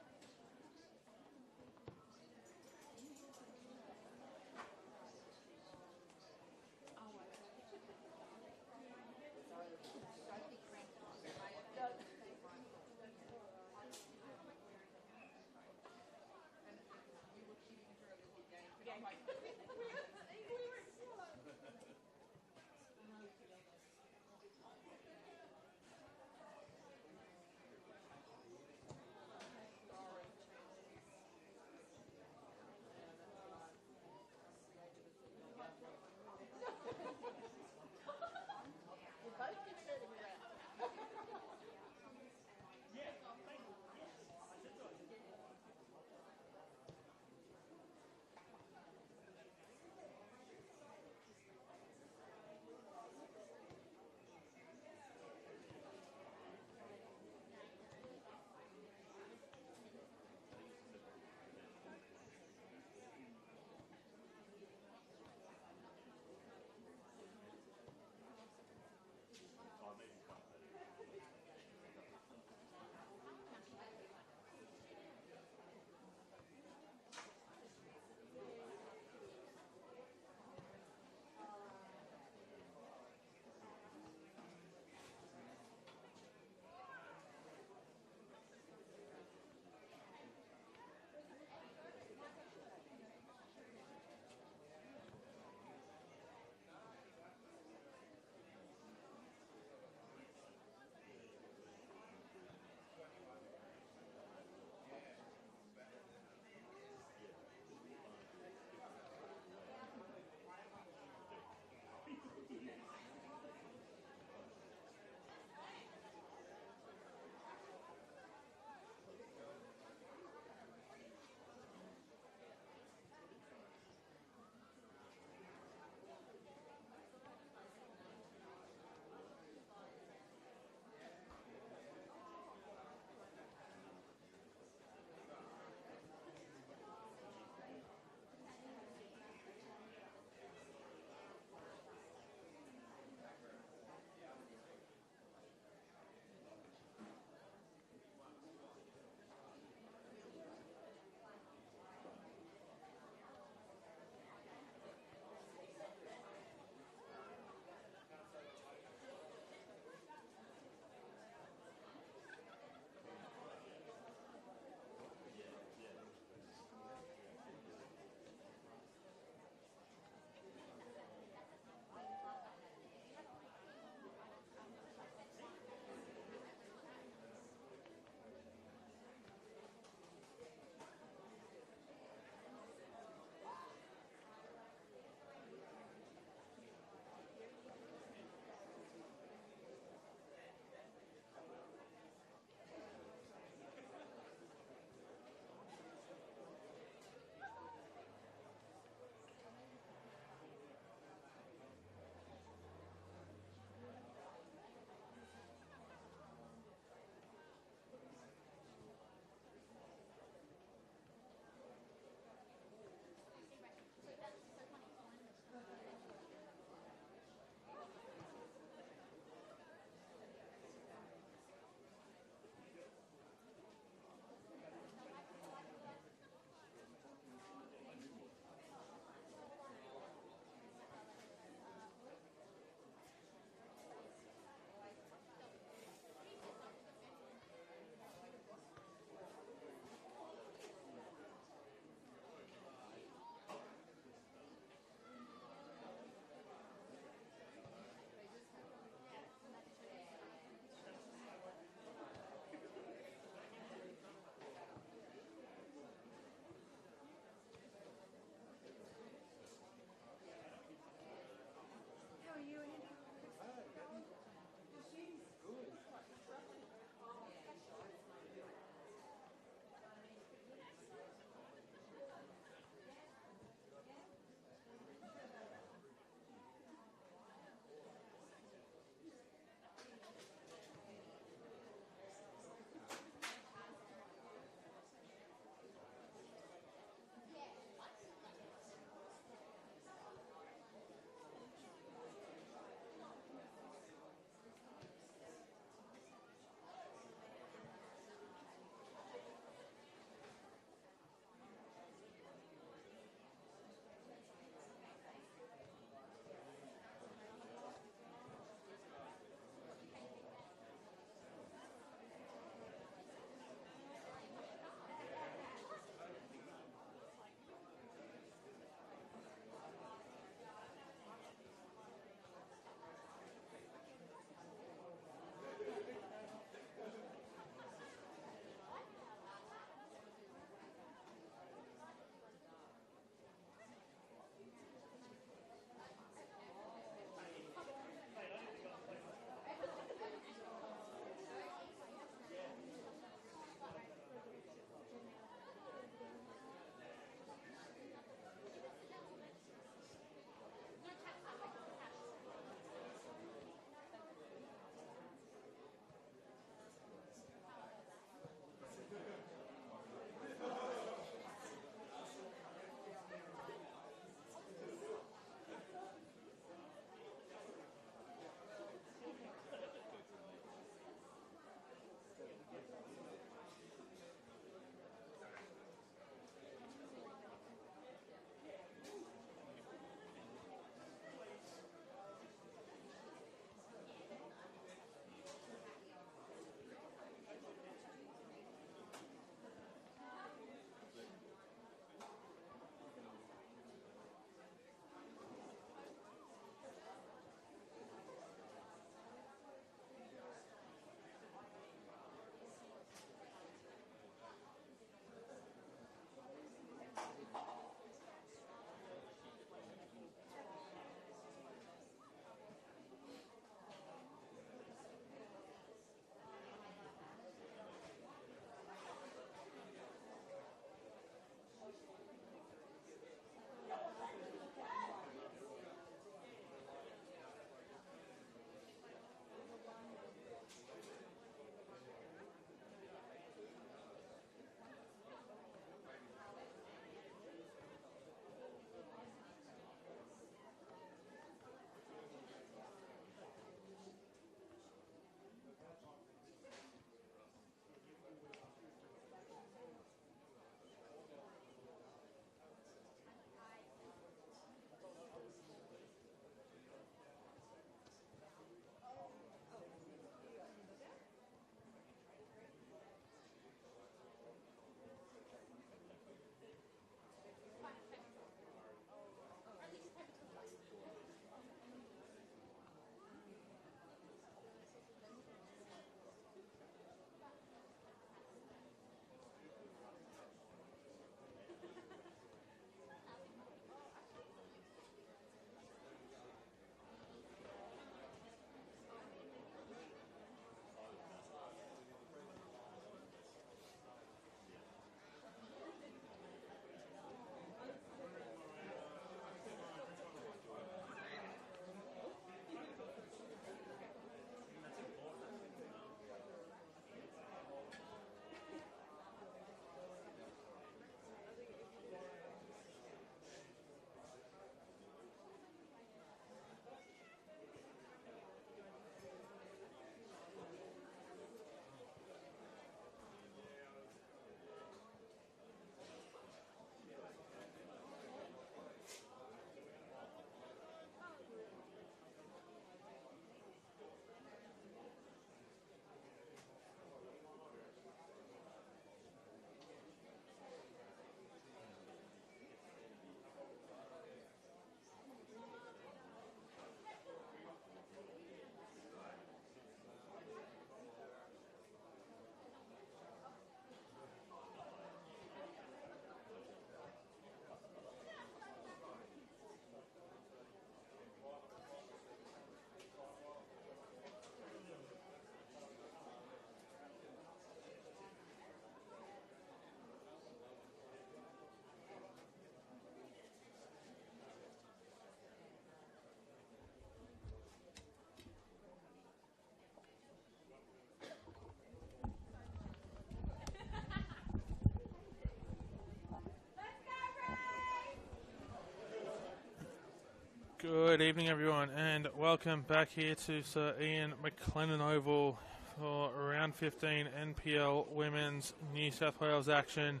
Good evening, everyone, and welcome back here to Sir Ian McLennan Oval for round 15 NPL Women's New South Wales action.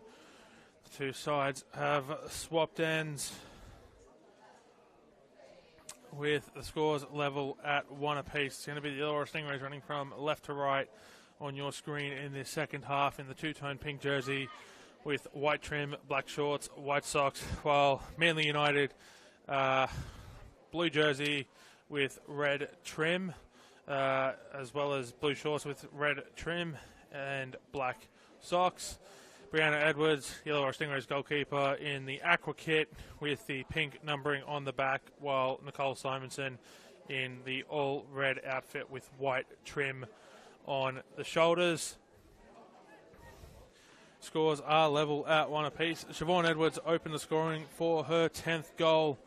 The two sides have swapped ends with the scores level at 1 apiece. It's going to be the Illawarra Stingrays running from left to right on your screen in this second half in the two-tone pink jersey with white trim, black shorts, white socks, while Manly United blue jersey with red trim, as well as blue shorts with red trim and black socks. Brianna Edwards, Illawarra Stingrays goalkeeper, in the aqua kit with the pink numbering on the back, while Nicole Simonson in the all-red outfit with white trim on the shoulders. Scores are level at 1 apiece. Siobhan Edwards opened the scoring for her 10th goal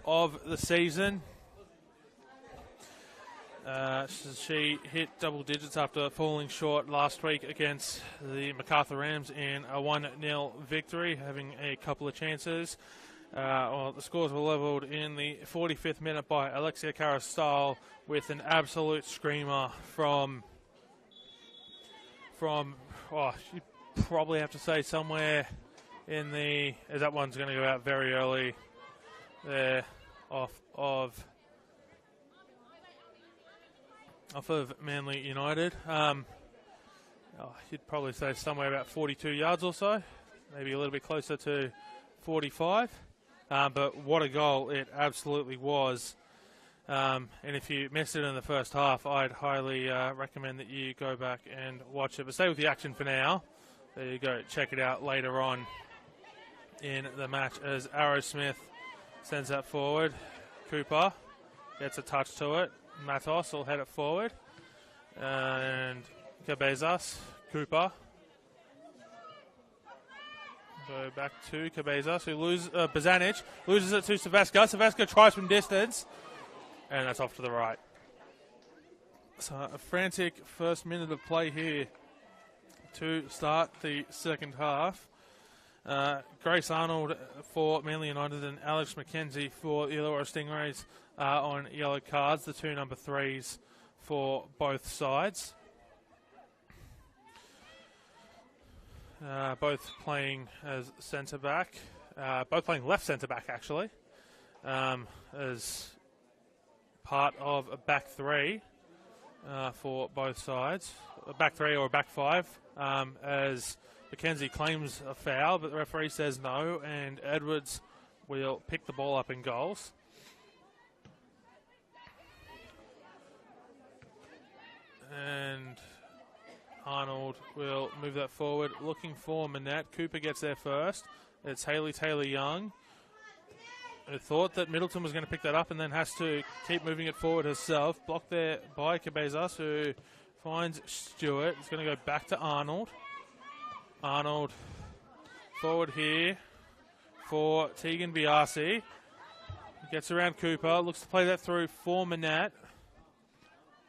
of the season. She hit double digits after falling short last week against the MacArthur Rams in a 1-0 victory, having a couple of chances. The scores were levelled in the 45th minute by Alexia Carastyle with an absolute screamer from you probably have to say somewhere in the, as that one's going to go out very early there, off of Manly United. You'd probably say somewhere about 42 yards or so, maybe a little bit closer to 45. But what a goal it absolutely was. And if you missed it in the first half, I'd highly recommend that you go back and watch it. But stay with the action for now. There you go. Check it out later on in the match as Arrowsmith sends that forward. Cooper gets a touch to it. Matos will head it forward. And Cabezas. Cooper. Go back to Cabezas, who loses. Bazanic loses it to Savaska. Savaska tries from distance. And that's off to the right. So a frantic first minute of play here to start the second half. Grace Arnold for Manly United and Alex McKenzie for the Illawarra Stingrays on yellow cards, the two number 3s for both sides. Both playing as centre-back. Both playing left centre-back, actually, as part of a back 3 for both sides. A back 3 or a back 5, as McKenzie claims a foul, but the referee says no, and Edwards will pick the ball up in goals. And Arnold will move that forward, looking for Manette. Cooper gets there first. It's Hayley Taylor-Young, who thought that Middleton was going to pick that up and then has to keep moving it forward herself. Blocked there by Cabezas, who finds Stewart. It's going to go back to Arnold. Arnold forward here for Tegan Biasi. Gets around Cooper. Looks to play that through for Manette.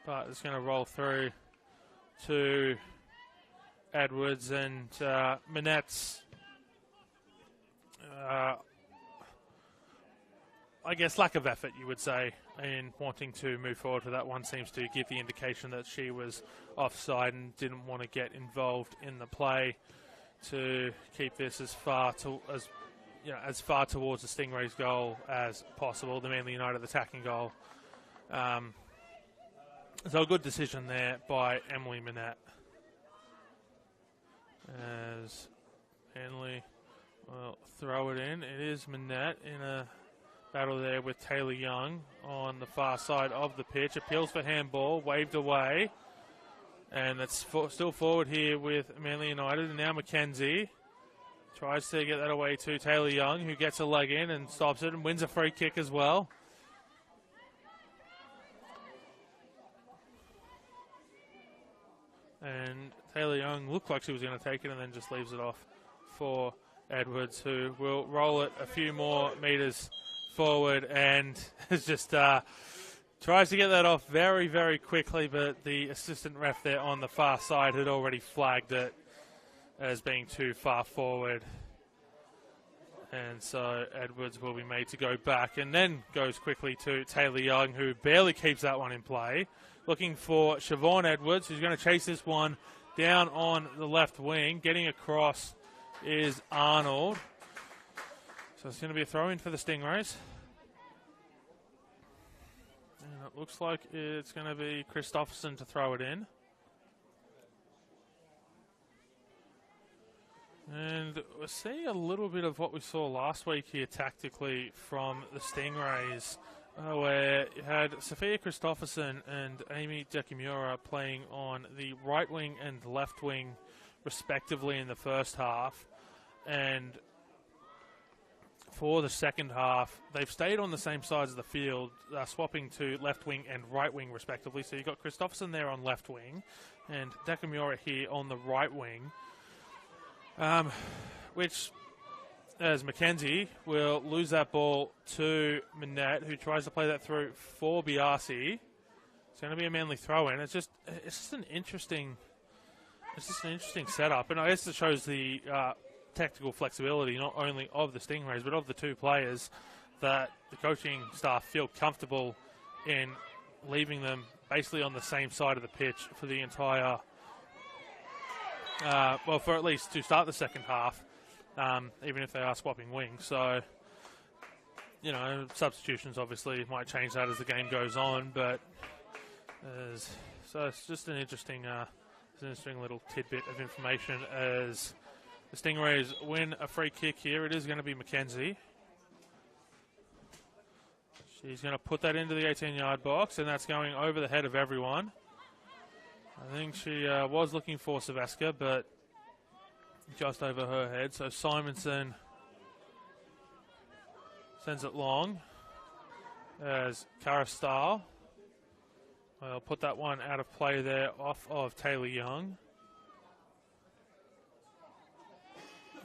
But it's going to roll through to Edwards, and Manette's I guess lack of effort, you would say, in wanting to move forward with that one seems to give the indication that she was offside and didn't want to get involved in the play to keep this as far towards the Stingrays' goal as possible, the Manly United attacking goal. So a good decision there by Emily Manette. As Manly will throw it in. It is Manette in a battle there with Taylor-Young on the far side of the pitch. Appeals for handball, waved away. And that's still forward here with Manly United. And now McKenzie tries to get that away to Taylor-Young, who gets a leg in and stops it and wins a free kick as well. And Taylor-Young looked like she was going to take it and then just leaves it off for Edwards, who will roll it a few more metres forward and just tries to get that off very, very quickly, but the assistant ref there on the far side had already flagged it as being too far forward. And so Edwards will be made to go back and then goes quickly to Taylor Young, who barely keeps that one in play. Looking for Siobhan Edwards, who's going to chase this one down on the left wing. Getting across is Arnold. So it's going to be a throw-in for the Stingrays. And it looks like it's going to be Christopherson to throw it in. And we're seeing a little bit of what we saw last week here tactically from the Stingrays, where you had Sophia Christopherson and Amy Dekimura playing on the right wing and left wing respectively in the first half. And for the second half, they've stayed on the same sides of the field, swapping to left wing and right wing respectively. So you've got Christopherson there on left wing and Dekimura here on the right wing. Which, as Mackenzie will lose that ball to Minette, who tries to play that through for Biasi. It's going to be a Manly throw-in. It's just an interesting setup, and I guess it shows the tactical flexibility not only of the Stingrays but of the two players, that the coaching staff feel comfortable in leaving them basically on the same side of the pitch for the entire. For at least to start the second half, even if they are swapping wings. So, substitutions obviously might change that as the game goes on, but so it's just an interesting little tidbit of information as the Stingrays win a free kick here. It is going to be Mackenzie. She's going to put that into the 18-yard box, and that's going over the head of everyone. I think she was looking for Saveska, but just over her head. So Simonson sends it long as Karastal. Well, put that one out of play there off of Taylor Young.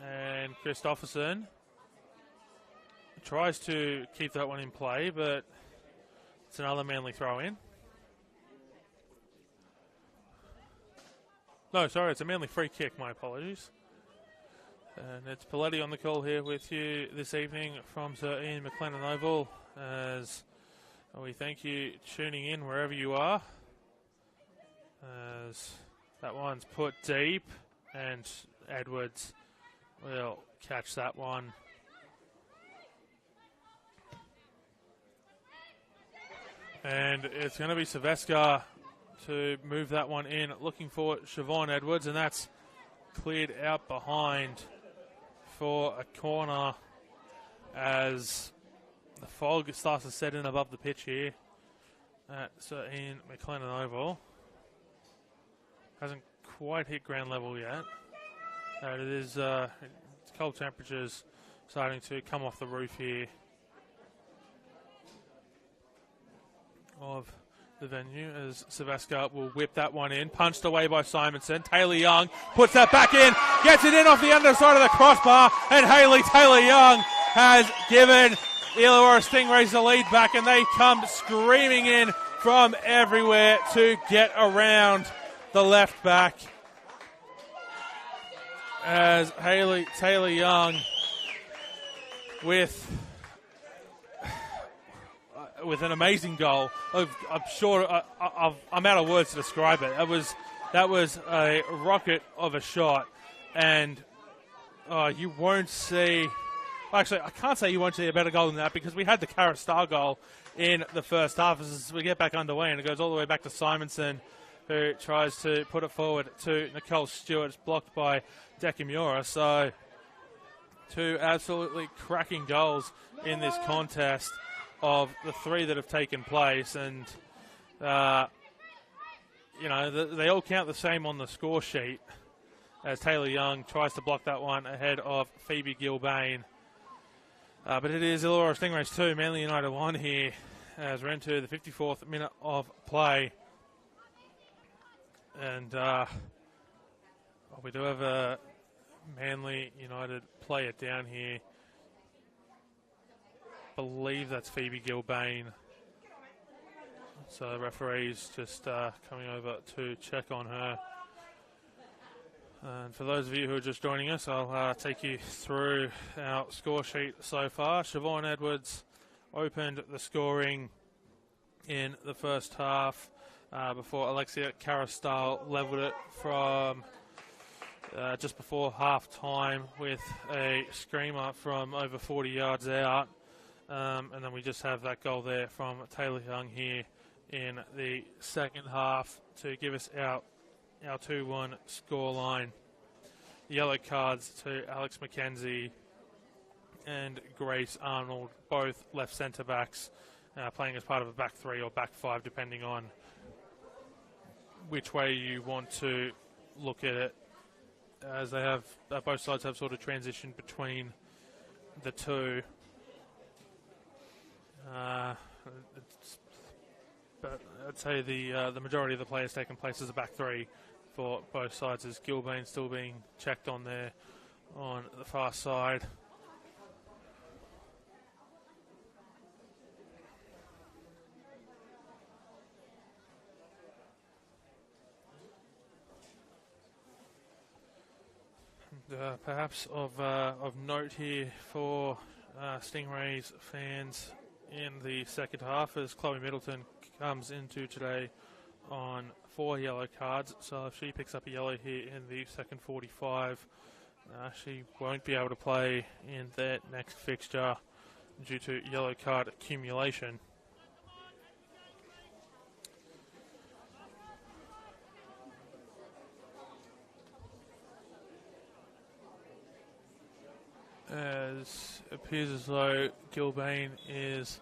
And Christopherson tries to keep that one in play, but it's another Manly throw-in. No, sorry, it's a Manly free kick, my apologies. And it's Paletti on the call here with you this evening from Sir Ian McLennan Oval, as we thank you tuning in wherever you are. As that one's put deep, and Edwards will catch that one. And it's going to be Saveska to move that one in, looking for Siobhan Edwards, and that's cleared out behind for a corner as the fog starts to set in above the pitch here at Sir Ian McLennan Oval. Hasn't quite hit ground level yet. It is cold temperatures starting to come off the roof here of the venue, as Saveska will whip that one in, punched away by Simonson. Taylor Young puts that back in, gets it in off the underside of the crossbar, and Taylor Young has given Illawarra Stingrays the lead back, and they come screaming in from everywhere to get around the left back. As Taylor Young with an amazing goal. I'm sure I'm out of words to describe it. That was a rocket of a shot, and you won't see. Actually, I can't say you won't see a better goal than that, because we had the Cara Star goal in the first half. As we get back underway, and it goes all the way back to Simonson, who tries to put it forward to Nicole Stewart. It's blocked by Dekimura. So, two absolutely cracking goals in this contest of the three that have taken place, and they all count the same on the score sheet, as Taylor Young tries to block that one ahead of Phoebe Gilbane. But it is Illawarra Stingrays 2, Manly United 1 here, as we're into the 54th minute of play. And we do have a Manly United player down here. Believe that's Phoebe Gilbane. So the referee's just coming over to check on her. And for those of you who are just joining us, I'll take you through our score sheet so far. Siobhan Edwards opened the scoring in the first half before Alexia Carastal levelled it from just before half time with a screamer from over 40 yards out. And then we just have that goal there from Taylor Young here in the second half to give us our 2-1 scoreline. Yellow cards to Alex McKenzie and Grace Arnold, both left centre backs, playing as part of a back three or back five, depending on which way you want to look at it. As they have, both sides have sort of transitioned between the two. But I'd say the majority of the players taking place as a back three for both sides, as Gilbane still being checked on there on the far side. And, perhaps of note here for Stingrays fans in the second half, as Chloe Middleton comes into today on 4 yellow cards. So if she picks up a yellow here in the second 45, she won't be able to play in that next fixture due to yellow card accumulation. As it appears as though Gilbane is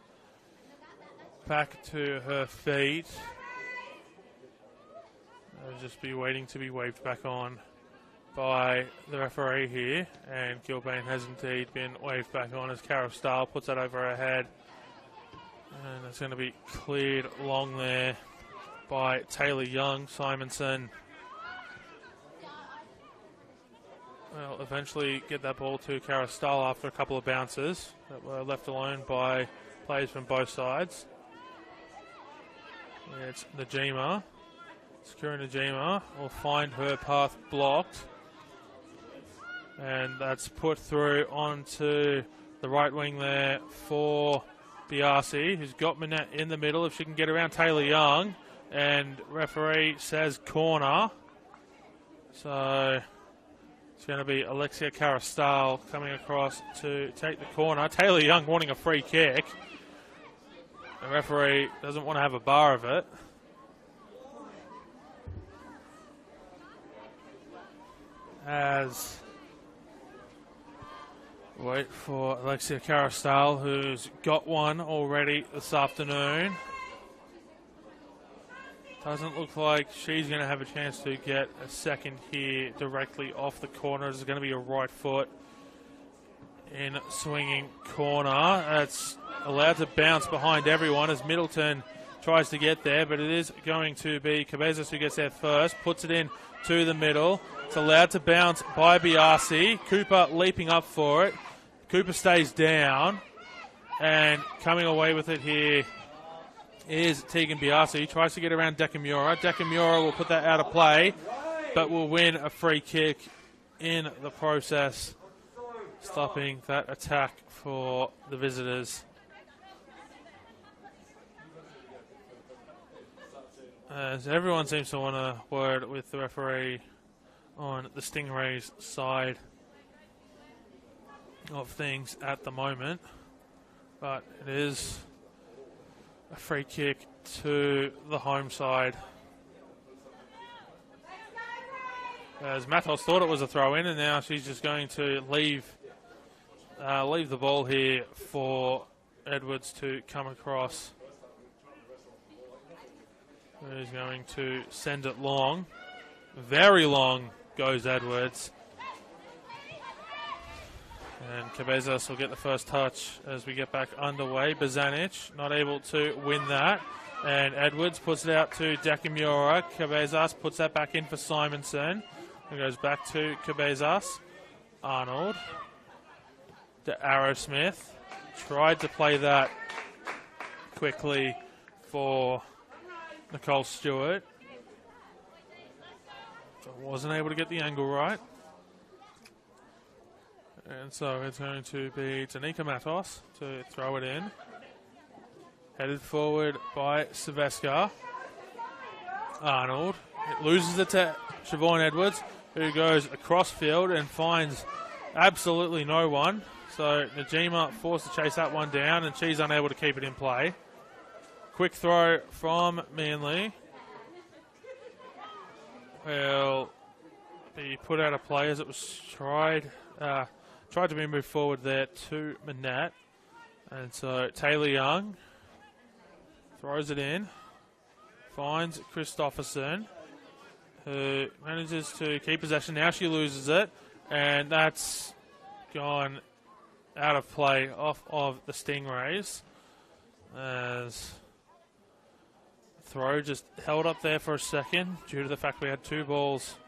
back to her feet. I'll just be waiting to be waved back on by the referee here, and Gilbane has indeed been waved back on as Carastal puts that over her head, and it's going to be cleared long there by Taylor Young. Simonson will eventually get that ball to Carastal after a couple of bounces that were left alone by players from both sides. It's Najima. Sakura Najima will find her path blocked. And that's put through onto the right wing there for Biasi, who's got Manette in the middle. If she can get around Taylor Young. And referee says corner. So it's going to be Alexia Carastal coming across to take the corner. Taylor Young wanting a free kick. The referee doesn't want to have a bar of it. As wait for Alexia Carastal, who's got one already this afternoon. Doesn't look like she's going to have a chance to get a second here directly off the corner. It's going to be a right foot in swinging corner. That's allowed to bounce behind everyone as Middleton tries to get there, but it is going to be Cabezas who gets there first, puts it in to the middle. It's allowed to bounce by Biasi. Cooper leaping up for it. Cooper stays down, and coming away with it here is Tegan Biasi. Tries to get around Dekamura. Dekamura will put that out of play, but will win a free kick in the process, stopping that attack for the visitors. As everyone seems to want a word with the referee on the Stingrays side of things at the moment, but it is a free kick to the home side. As Mathos thought it was a throw in, and now she's just going to leave the ball here for Edwards to come across. He's going to send it long. Very long goes Edwards. And Cabezas will get the first touch as we get back underway. Bazanic not able to win that. And Edwards puts it out to Dekamura. Cabezas puts that back in for Simonson. It goes back to Cabezas. Arnold to Arrowsmith. Tried to play that quickly for Nicole Stewart. Wasn't able to get the angle right. And so it's going to be Danica Matos to throw it in. Headed forward by Silvestre. Arnold. It loses it to Siobhan Edwards, who goes across field and finds absolutely no one. So Najima forced to chase that one down, and she's unable to keep it in play. Quick throw from Manly. Will be put out of play as it was tried to be moved forward there to Manette. And so Taylor Young throws it in, finds Christopherson, who manages to keep possession. Now she loses it, and that's gone out of play off of the Stingrays. As throw just held up there for a second due to the fact we had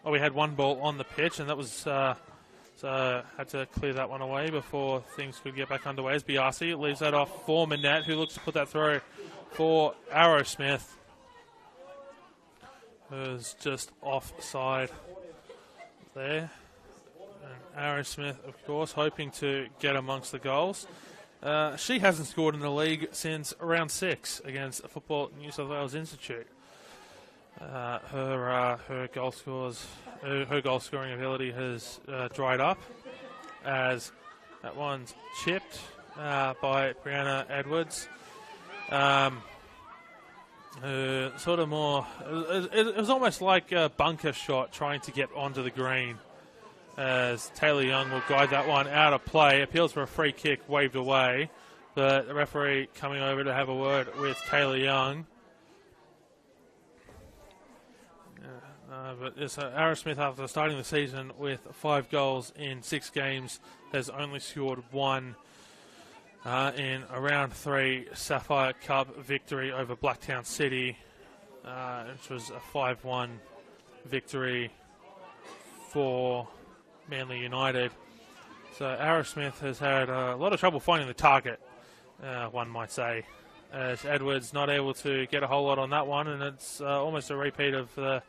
we had one ball on the pitch, and that was so had to clear that one away before things could get back underway. As Biasi leaves that off for Manette, who looks to put that through for Arrowsmith, who's just offside there. And Arrowsmith, of course, hoping to get amongst the goals. She hasn't scored in the league since round 6 against Football New South Wales Institute. Her goal scoring ability has dried up, as that one's chipped by Brianna Edwards. Sort of more, it was almost like a bunker shot trying to get onto the green, as Taylor Young will guide that one out of play. Appeals for a free kick, waved away, but the referee coming over to have a word with Taylor Young. But Arrowsmith, after starting the season with 5 goals in 6 games, has only scored 1 in a round 3 Sapphire Cup victory over Blacktown City, which was a 5-1 victory for Manly United. So Arrowsmith has had a lot of trouble finding the target, one might say, as Edwards not able to get a whole lot on that one, and it's almost a repeat of the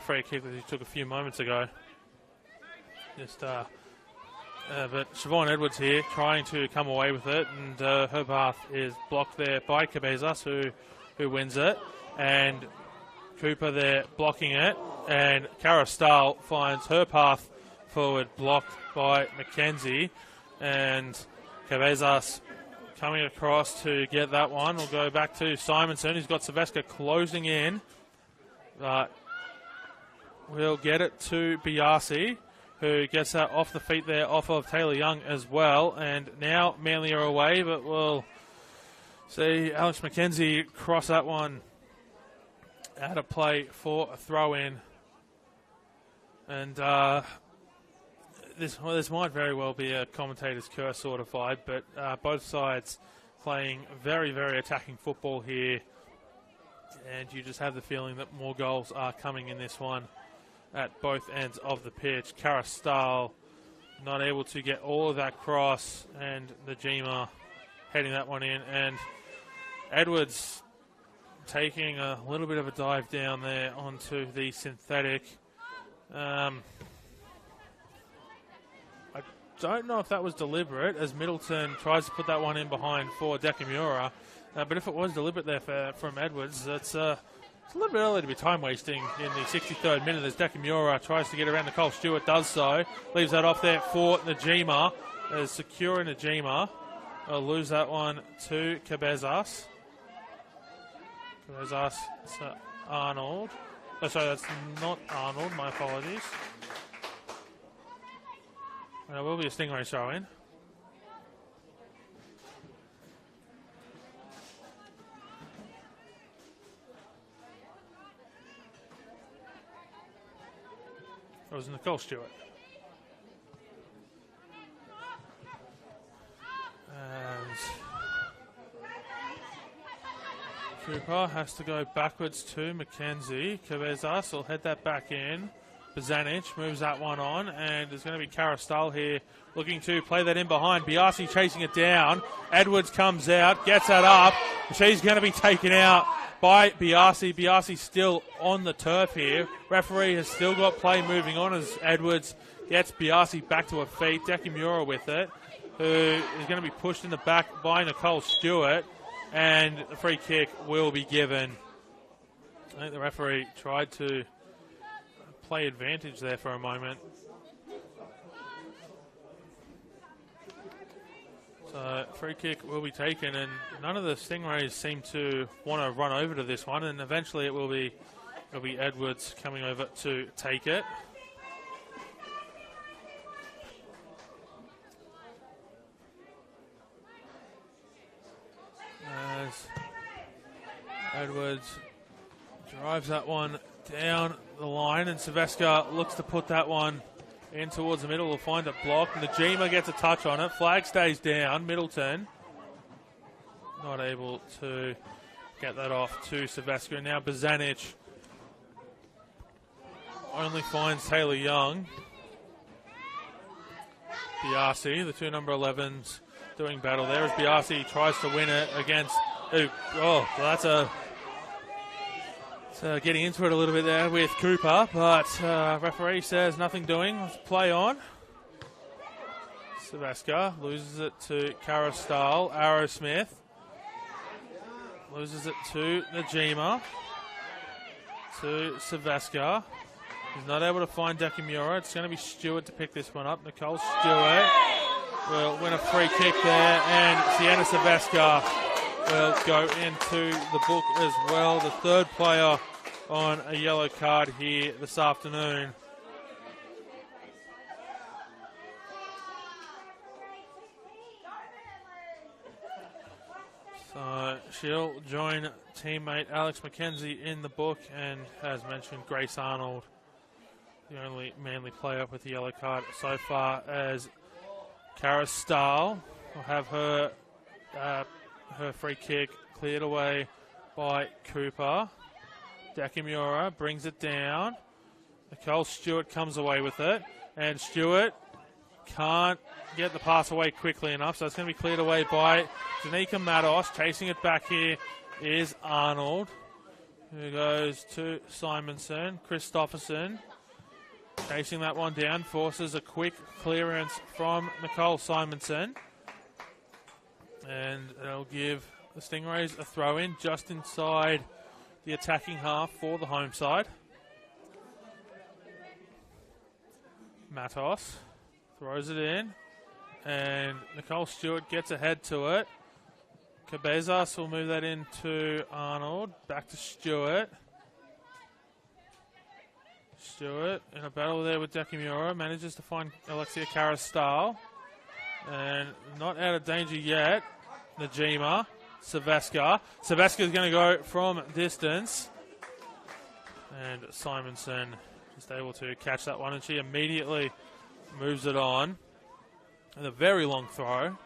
free kick that he took a few moments ago. But Siobhan Edwards here trying to come away with it, and her path is blocked there by Cabezas, who wins it, and Cooper there blocking it, and Cara Stahl finds her path forward blocked by Mackenzie, and Cabezas coming across to get that one. We'll go back to Simonson, who's got Silvestre closing in, but we'll get it to Biasi, who gets that off the feet there, off of Taylor Young as well. And now Manly are away, but we'll see Alex McKenzie cross that one out of play for a throw-in. And this might very well be a commentator's curse certified, but both sides playing very, very attacking football here. And you just have the feeling that more goals are coming in this one at both ends of the pitch. Cara Stahl not able to get all of that cross, and Najima heading that one in, and Edwards taking a little bit of a dive down there onto the synthetic. I don't know if that was deliberate, as Middleton tries to put that one in behind for Dekamura, but if it was deliberate there from Edwards, it's a little bit early to be time wasting in the 63rd minute as Dekamura tries to get around Nicole Stewart, does so. Leaves that off there for Najima. As secure Najima will lose that one to Cabezas. Cabezas to Arnold. Oh, sorry, that's not Arnold, my apologies. There will be a Stingray throw in. It was Nicole Stewart. And Cooper has to go backwards to Mackenzie. Cabezas will head that back in. Bazanic moves that one on, and there's going to be Cara Stahl here looking to play that in behind. Biasi chasing it down. Edwards comes out, gets that up. She's going to be taken out by Biasi. Biasi still on the turf here. Referee has still got play moving on as Edwards gets Biasi back to her feet. Dekimura with it, who is going to be pushed in the back by Nicole Stewart, and the free kick will be given. I think the referee tried to play advantage there for a moment. So free kick will be taken, and none of the Stingrays seem to want to run over to this one, and eventually it'll be Edwards coming over to take it. As Edwards drives that one down the line, and Silvestre looks to put that one in towards the middle. Will find it blocked. Najima gets a touch on it. Flag stays down. Middleton not able to get that off to Silvestre. Now Bozanic only finds Taylor Young. Biasi, the two number 11s, doing battle there as Biasi tries to win it against. Well, that's getting into it a little bit there with Cooper, but referee says nothing doing. Let's play on. Silvestre loses it to Carastal. Arrowsmith loses it to Najima. To Silvestre. He's not able to find Dekimura. It's going to be Stewart to pick this one up. Nicole Stewart will win a free kick there, and Sienna Silvestre will go into the book as well. The third player on a yellow card here this afternoon. So she'll join teammate Alex McKenzie in the book, and as mentioned, Grace Arnold, the only Manly player with the yellow card so far, as Cara Stahl will have her free kick cleared away by Cooper. Dekimura brings it down. Nicole Stewart comes away with it, and Stewart can't get the pass away quickly enough, so it's going to be cleared away by Danica Matos. Chasing it back here is Arnold, who goes to Simonson. Christopherson chasing that one down, forces a quick clearance from Nicole Simonson, and it'll give the Stingrays a throw in just inside the attacking half for the home side. Matos throws it in, and Nicole Stewart gets ahead to it. Cabezas will move that into Arnold. Back to Stewart. Stewart in a battle there with Dekimura. Manages to find Alexia Carastal. And not out of danger yet. Najima. Silvestre. Silvestre is going to go from distance. And Simonson just able to catch that one, and she immediately moves it on. And a very long throw.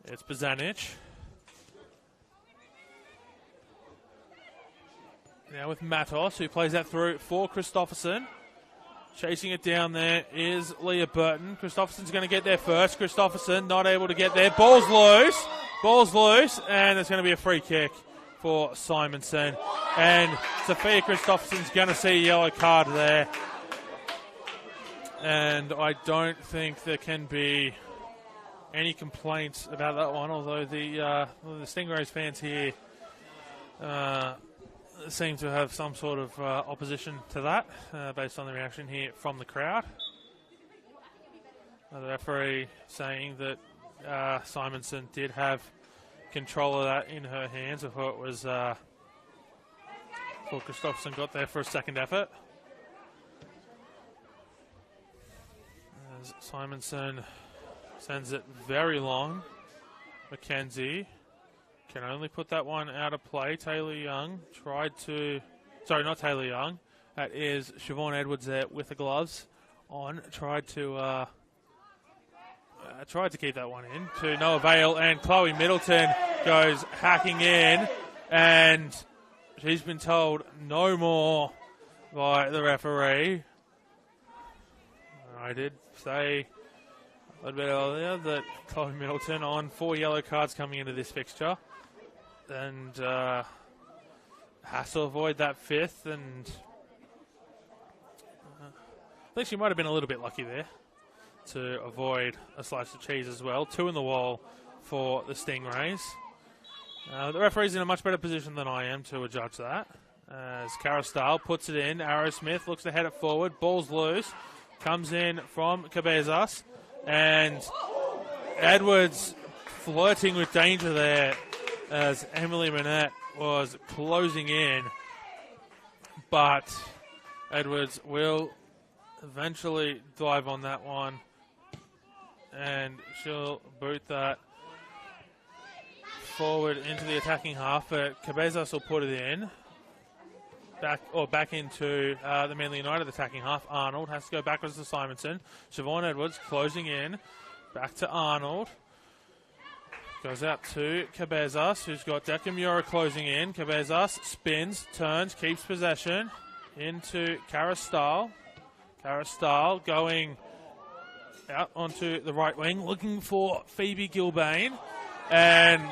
It's Bozanic. Now with Matos, who plays that through for Christopherson. Chasing it down there is Leah Burton. Christopherson's going to get there first. Christopherson not able to get there. Ball's loose. Ball's loose, and there's going to be a free kick for Simonson. And Sophia Christopherson's going to see a yellow card there. And I don't think there can be any complaints about that one, although the Stingrays fans here seem to have some sort of opposition to that based on the reaction here from the crowd. The referee saying that Simonson did have control of that in her hands before it was before Christopherson got there for a second effort. As Simonson sends it very long. McKenzie can only put that one out of play. Taylor Young tried to... Sorry, not Taylor Young. That is Siobhan Edwards there with the gloves on. Tried to keep that one in to no avail, and Chloe Middleton goes hacking in, and she's been told no more by the referee. I did say a little bit earlier that Chloe Middleton on 4 yellow cards coming into this fixture, and has to avoid that fifth, and I think she might have been a little bit lucky there to avoid a slice of cheese as well. 2 in the wall for the Stingrays. The referee's in a much better position than I am to judge that. As Caristyle puts it in, Arrowsmith looks to head it forward, ball's loose, comes in from Cabezas, and Edwards flirting with danger there as Emily Manette was closing in, but Edwards will eventually dive on that one, and she'll boot that forward into the attacking half, but Cabezas will put it in. Back into the Manly United attacking half. Arnold has to go backwards to Simonson. Siobhan Edwards closing in. Back to Arnold. Goes out to Cabezas, who's got Decamura closing in. Cabezas spins, turns, keeps possession. Into Caristyle. Caristyle going out onto the right wing, looking for Phoebe Gilbane. And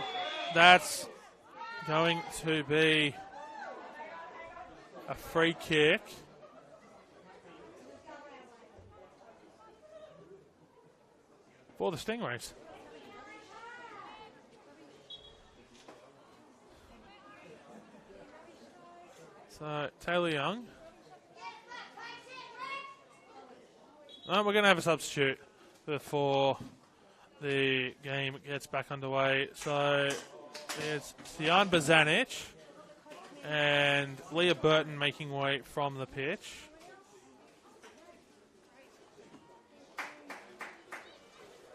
that's going to be a free kick. For the Stingrays. So, Taylor Young. We're going to have a substitute before the game gets back underway. So, it's Sian Bazanic and Leah Burton making way from the pitch.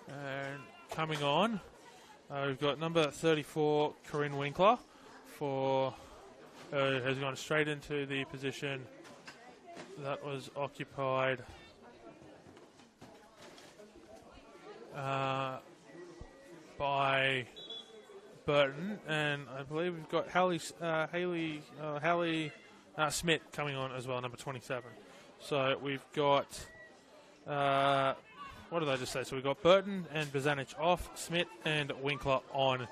And coming on, we've got number 34, Corinne Winkler, has gone straight into the position that was occupied by Burton, and I believe we've got Hallie Smith coming on as well, number 27. So we've got, what did I just say? So we've got Burton and Bazanic off, Smith and Winkler on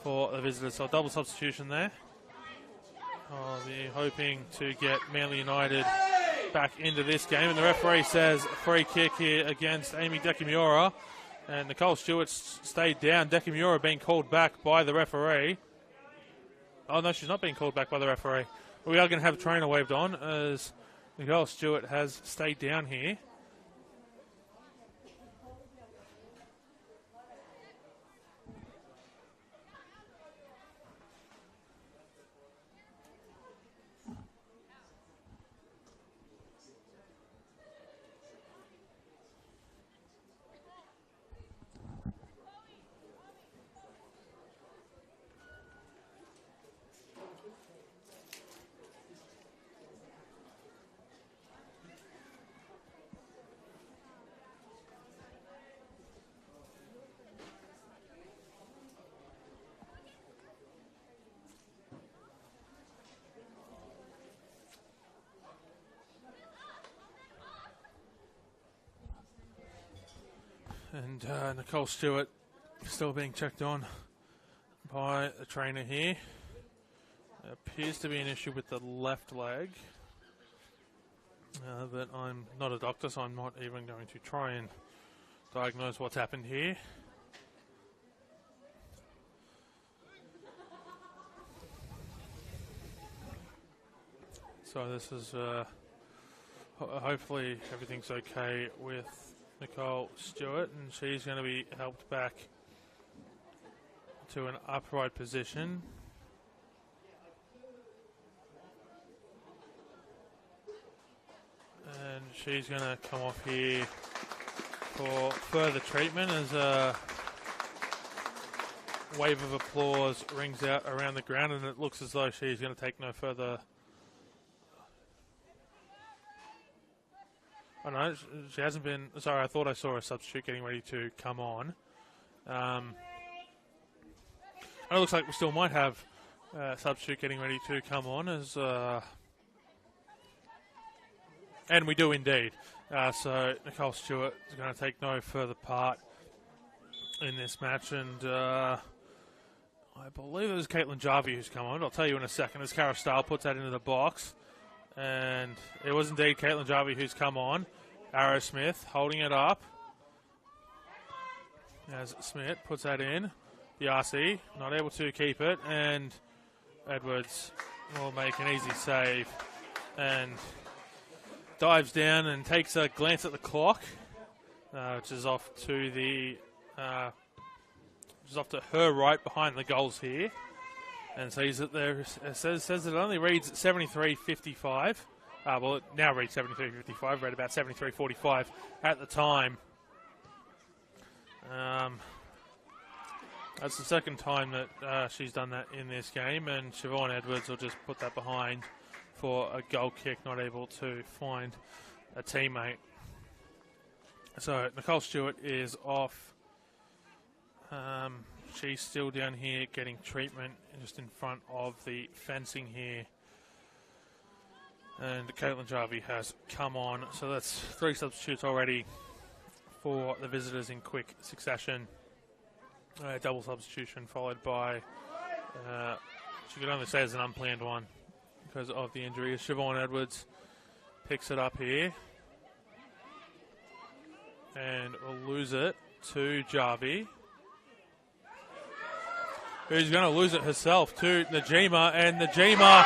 for the visitors. So a double substitution there. I'll be hoping to get Manly United back into this game, and the referee says free kick here against Amy Decamura. And Nicole Stewart stayed down. Decamura being called back by the referee. Oh, no, she's not being called back by the referee. We are going to have a trainer waved on as Nicole Stewart has stayed down here. And Nicole Stewart still being checked on by the trainer here. There appears to be an issue with the left leg. But I'm not a doctor, so I'm not even going to try and diagnose what's happened here. So this is hopefully everything's okay with Nicole Stewart, and she's going to be helped back to an upright position. And she's going to come off here for further treatment as a wave of applause rings out around the ground, and it looks as though she's going to take no further. Oh no, she hasn't been. Sorry, I thought I saw a substitute getting ready to come on. It looks like we still might have a substitute getting ready to come on, as and we do indeed. So Nicole Stewart is going to take no further part in this match, and I believe it was Caitlin Jarvie who's come on. I'll tell you in a second as Cara Stahl puts that into the box. And it was indeed Caitlin Jarvie who's come on. Arrow Smith holding it up. As Smith puts that in. Biasi not able to keep it. And Edwards will make an easy save. And dives down and takes a glance at the clock. Which is off to the... which is off to her right behind the goals here. And sees that there says it only reads 73:55. Well, it now reads 73:55. Read about 73:45 at the time. That's the second time that she's done that in this game, and Siobhan Edwards will just put that behind for a goal kick, not able to find a teammate. So Nicole Stewart is off. She's still down here getting treatment just in front of the fencing here. And Caitlin Jarvie has come on. So that's 3 substitutes already for the visitors in quick succession. Double substitution followed by, she could only say as an unplanned one because of the injury. Siobhan Edwards picks it up here. And will lose it to Jarvie, who's going to lose it herself to Najima, and Najima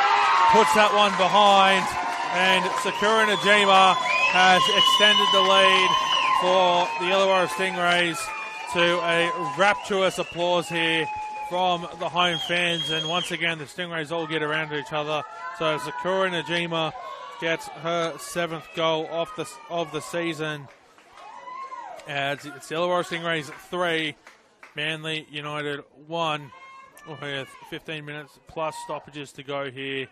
puts that one behind, and Sakura Najima has extended the lead for the Illawarra Stingrays to a rapturous applause here from the home fans, and once again the Stingrays all get around to each other. So Sakura Najima gets her 7th goal of the season. It's the Illawarra Stingrays 3, Manly United 1, with 15 minutes plus stoppages to go here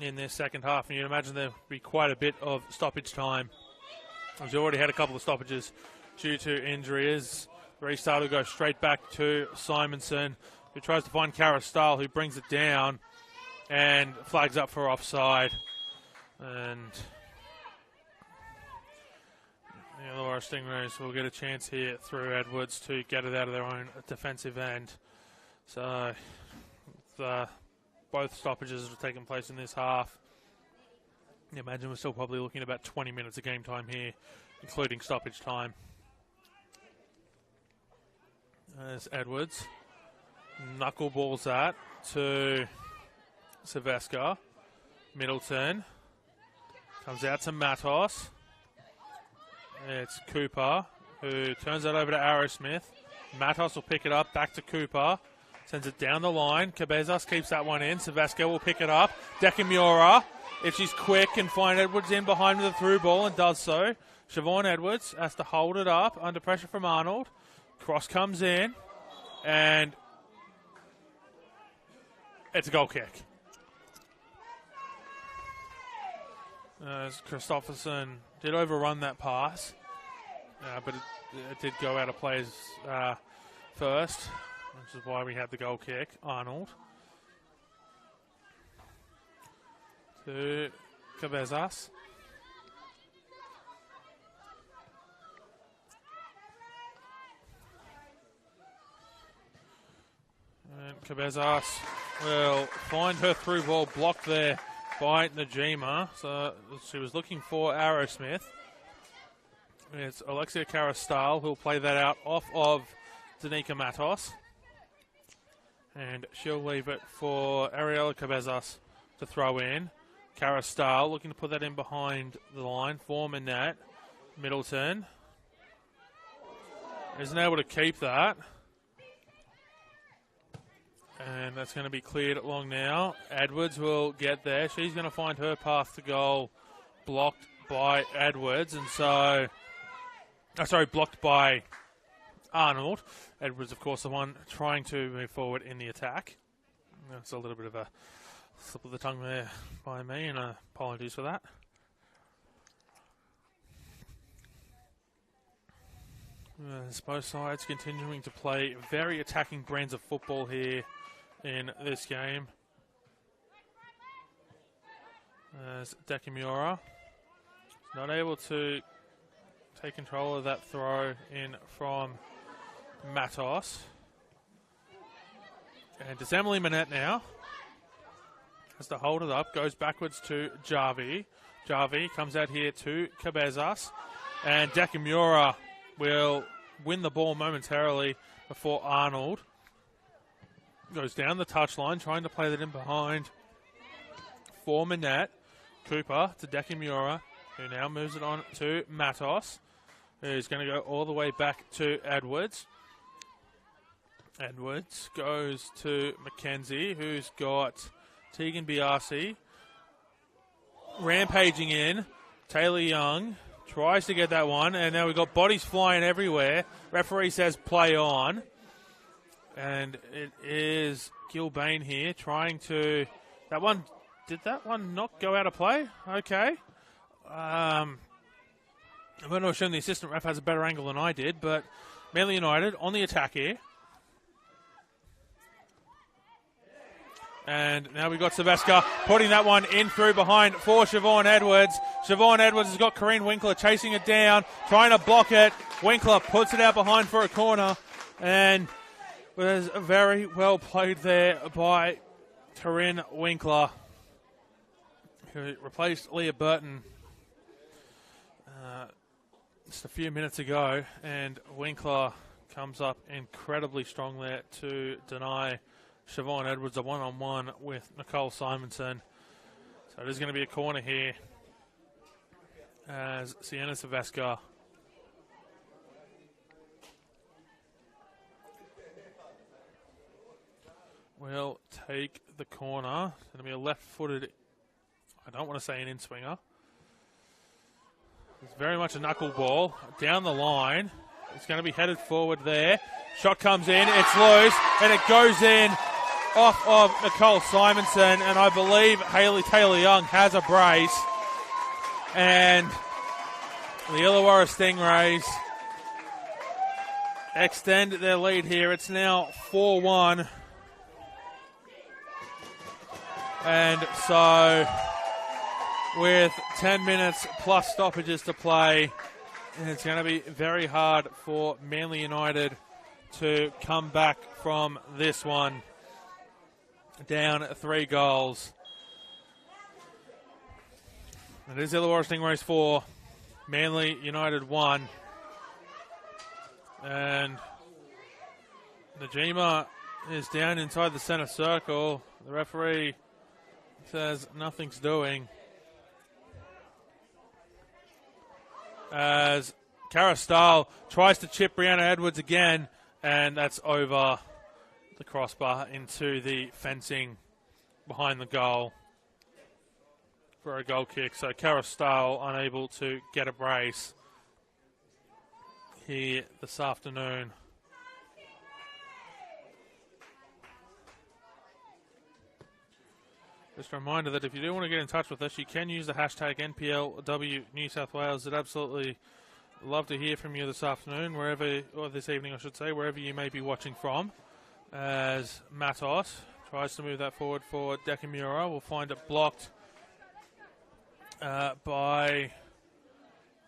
in their second half. And you'd imagine there'll be quite a bit of stoppage time, as you already had a couple of stoppages due to injuries. Restart will go straight back to Simonson, who tries to find Cara Stahl, who brings it down and flags up for offside. And the Illawarra Stingrays will get a chance here through Edwards to get it out of their own defensive end. So both stoppages have taken place in this half. You imagine we're still probably looking at about 20 minutes of game time here, including stoppage time. There's Edwards. Knuckleballs that to Silvestre. Middleton. Comes out to Matos. It's Cooper, who turns that over to Arrowsmith. Matos will pick it up, back to Cooper. Sends it down the line. Cabezas keeps that one in. Silvestre will pick it up. Dekamura, if she's quick, can find Edwards in behind with a through ball and does so. Siobhan Edwards has to hold it up under pressure from Arnold. Cross comes in, and it's a goal kick. As Christopherson did overrun that pass, but it did go out of plays first, which is why we had the goal kick. Arnold to Cabezas. And Cabezas will find her through ball blocked there by Najima. So she was looking for Arrowsmith. It's Alexia Cara-Stahl who'll play that out off of Danica Matos. And she'll leave it for Ariella Cabezas to throw in. Cara-Stahl looking to put that in behind the line for Manette. Middleton isn't able to keep that. And that's going to be cleared along now. Edwards will get there. She's going to find her path to goal blocked by Edwards. And so, blocked by Arnold. Edwards, of course, the one trying to move forward in the attack. That's a little bit of a slip of the tongue there by me, and apologies for that. As both sides continuing to play very attacking brands of football here in this game. As Dekamura not able to take control of that throw in from Matos. And does Emily Manette now. Has to hold it up. Goes backwards to Jarvi. Jarvi comes out here to Cabezas. And Dekamura will win the ball momentarily before Arnold goes down the touchline, trying to play that in behind for Manette. Cooper to Dekamura, who now moves it on to Matos, who's going to go all the way back to Edwards. Edwards goes to Mackenzie, who's got Tegan Biasi rampaging in. Taylor Young tries to get that one, and now we've got bodies flying everywhere. Referee says play on. And it is Gilbane here trying to... Did that one not go out of play? Okay. I'm not assume the assistant ref has a better angle than I did, but Manly United on the attack here. And now we've got Silvestre putting that one in through behind for Siobhan Edwards. Siobhan Edwards has got Corrine Winkler chasing it down, trying to block it. Winkler puts it out behind for a corner, and was very well played there by Corinne Winkler, who replaced Leah Burton just a few minutes ago. And Winkler comes up incredibly strong there to deny Siobhan Edwards a one-on-one with Nicole Simonson. So it is going to be a corner here as Sienna Silvestre will take the corner. It's going to be a left-footed, I don't want to say an in-swinger. It's very much a knuckle ball down the line. It's going to be headed forward there. Shot comes in, it's loose, and it goes in off of Nicole Simonson, and I believe Hayley Taylor-Young has a brace. And the Illawarra Stingrays extend their lead here. It's now 4-1. And so, with 10 minutes plus stoppages to play, it's going to be very hard for Manly United to come back from this one. Down 3 goals. It is Illawarra Stingrays 4, Manly United 1. And Najima is down inside the centre circle. The referee says nothing's doing. As Cara Stahl tries to chip Brianna Edwards again, and that's over the crossbar into the fencing behind the goal for a goal kick. So Cara Stahl unable to get a brace here this afternoon. Just a reminder that if you do want to get in touch with us, you can use the hashtag NPLW New South Wales. I'd absolutely love to hear from you this afternoon, or this evening I should say, wherever you may be watching from. As Matos tries to move that forward for Dekamura. We'll find it blocked by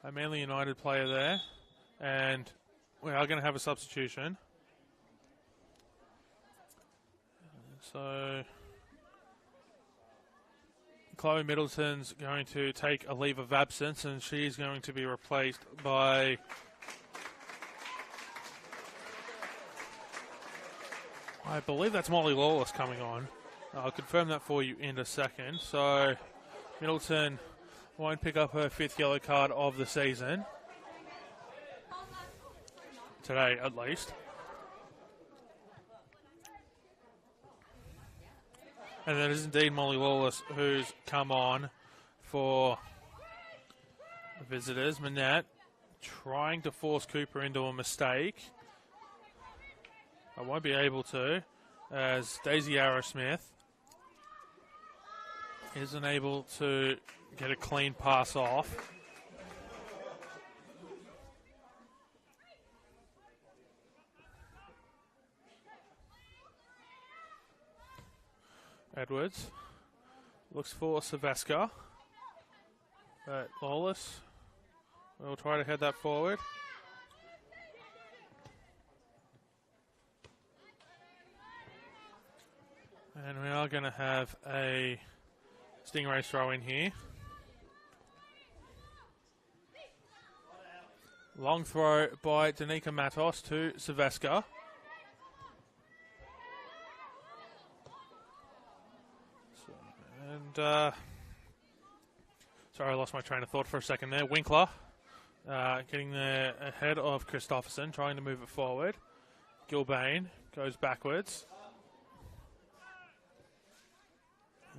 a Manly United player there. And we are going to have a substitution. So Chloe Middleton's going to take a leave of absence, and she's going to be replaced by I believe that's Molly Lawless coming on. I'll confirm that for you in a second. So Middleton won't pick up her 5th yellow card of the season. Today, at least. And it is indeed Molly Lawless who's come on for the visitors. Manette trying to force Cooper into a mistake. I won't be able to, as Daisy Arrowsmith isn't able to get a clean pass off. Edwards looks for Silvestre, but Lawless will try to head that forward. And we are going to have a Stingrays throw in here. Long throw by Danica Matos to Silvesca. And, sorry, I lost my train of thought for a second there. Winkler getting there ahead of Christopherson, trying to move it forward. Gilbane goes backwards.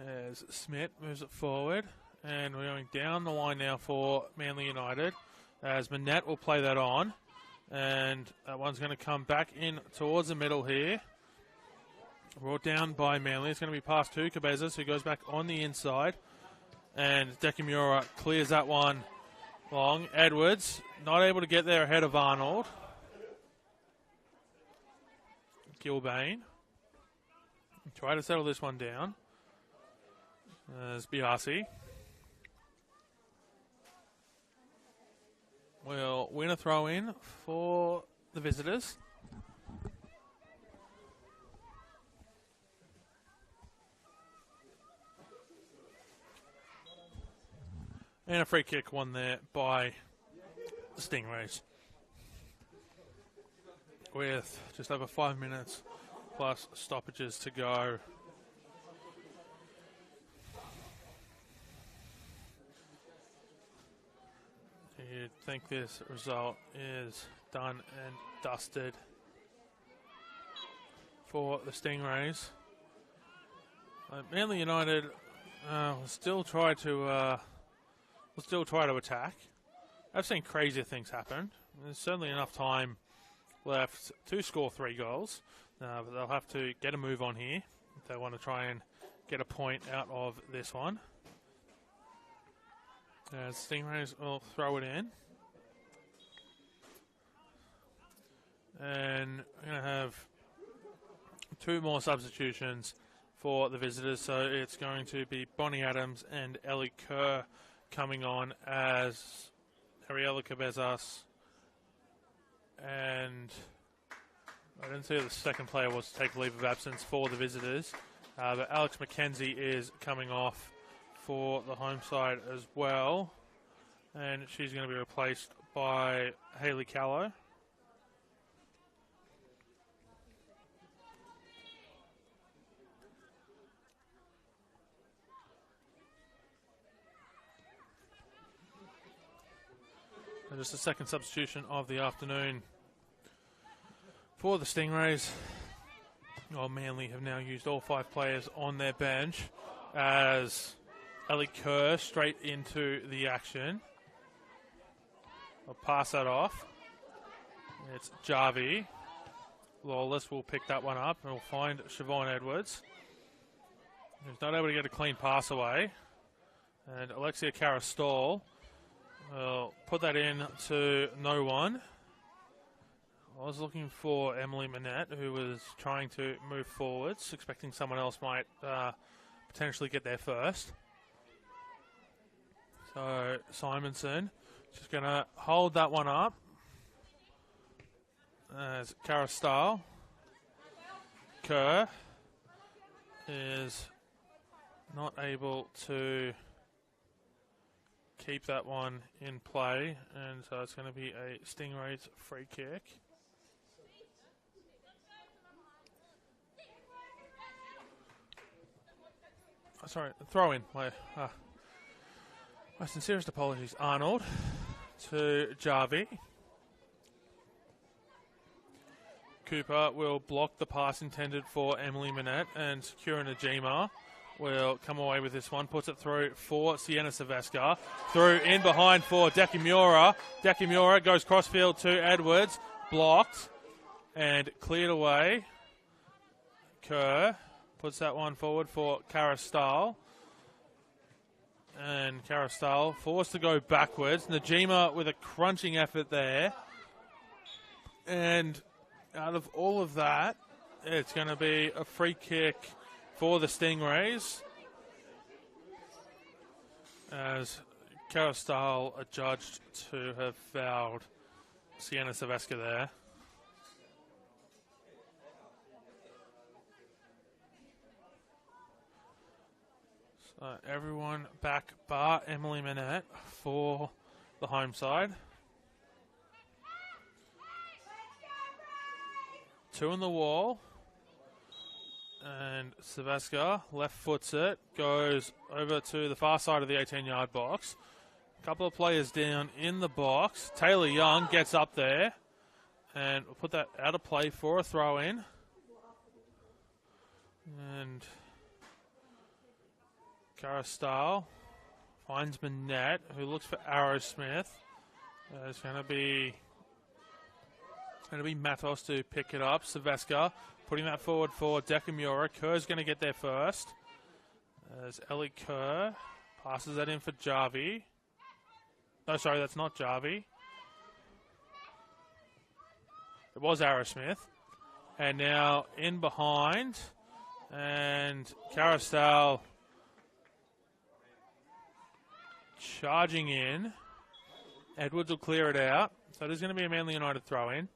As Smith moves it forward. And we're going down the line now for Manly United. As Manette will play that on. And that one's going to come back in towards the middle here. Brought down by Manly. It's going to be passed to Cabezas, who goes back on the inside. And Decimura clears that one long. Edwards not able to get there ahead of Arnold. Gilbane. Try to settle this one down. As Biasi will win a throw in for the visitors. And a free kick won there by the Stingrays. With just over 5 minutes plus stoppages to go. You'd think this result is done and dusted for the Stingrays. Manly United will still try to attack. I've seen crazier things happen. There's certainly enough time left to score 3 goals, but they'll have to get a move on here if they want to try and get a point out of this one. Stingrays will throw it in. And we're going to have 2 more substitutions for the visitors. So it's going to be Bonnie Adams and Ellie Kerr coming on as Ariella Cabezas. And I didn't see who the second player was to take leave of absence for the visitors. But Alex McKenzie is coming off for the home side as well, and she's going to be replaced by Hayley Callow. And just a second substitution of the afternoon for the Stingrays. Manly have now used all 5 players on their bench as Ellie Kerr straight into the action. I'll pass that off. It's Jarvie. Lawless will pick that one up and will find Siobhan Edwards, who's not able to get a clean pass away. And Alexia Carastall will put that in to no one. I was looking for Emily Manette, who was trying to move forwards, expecting someone else might potentially get there first. So Simonson just going to hold that one up as Carastall. Kerr is not able to keep that one in play, and so it's going to be a Stingrays free kick. Sorry, throw in. My sincerest apologies. Arnold to Jarvie. Cooper will block the pass intended for Emily Manette, and Kira Najima will come away with this one. Puts it through for Sienna Silvesca. Through in behind for Decimura. Decimura goes crossfield to Edwards. Blocked and cleared away. Kerr puts that one forward for Carastall. And Carastall forced to go backwards. Najima with a crunching effort there. And out of all of that, it's going to be a free kick for the Stingrays, as Carastall adjudged to have fouled Sienna Silvesca there. So everyone back bar Emily Manette for the home side. 2 on the wall. And Savaska left foots it, goes over to the far side of the 18-yard box. A couple of players down in the box. Taylor Young gets up there and we'll put that out of play for a throw in. And Carastal finds Manette, who looks for Arrowsmith. It's going to be Matos to pick it up. Savaska putting that forward for Dekamura. Kerr's going to get there first. As Ellie Kerr passes that in for Jarvie. No, sorry, that's not Jarvie. It was Arrowsmith. And now in behind. And Carastal charging in. Edwards will clear it out. So there's going to be a Manly United throw in.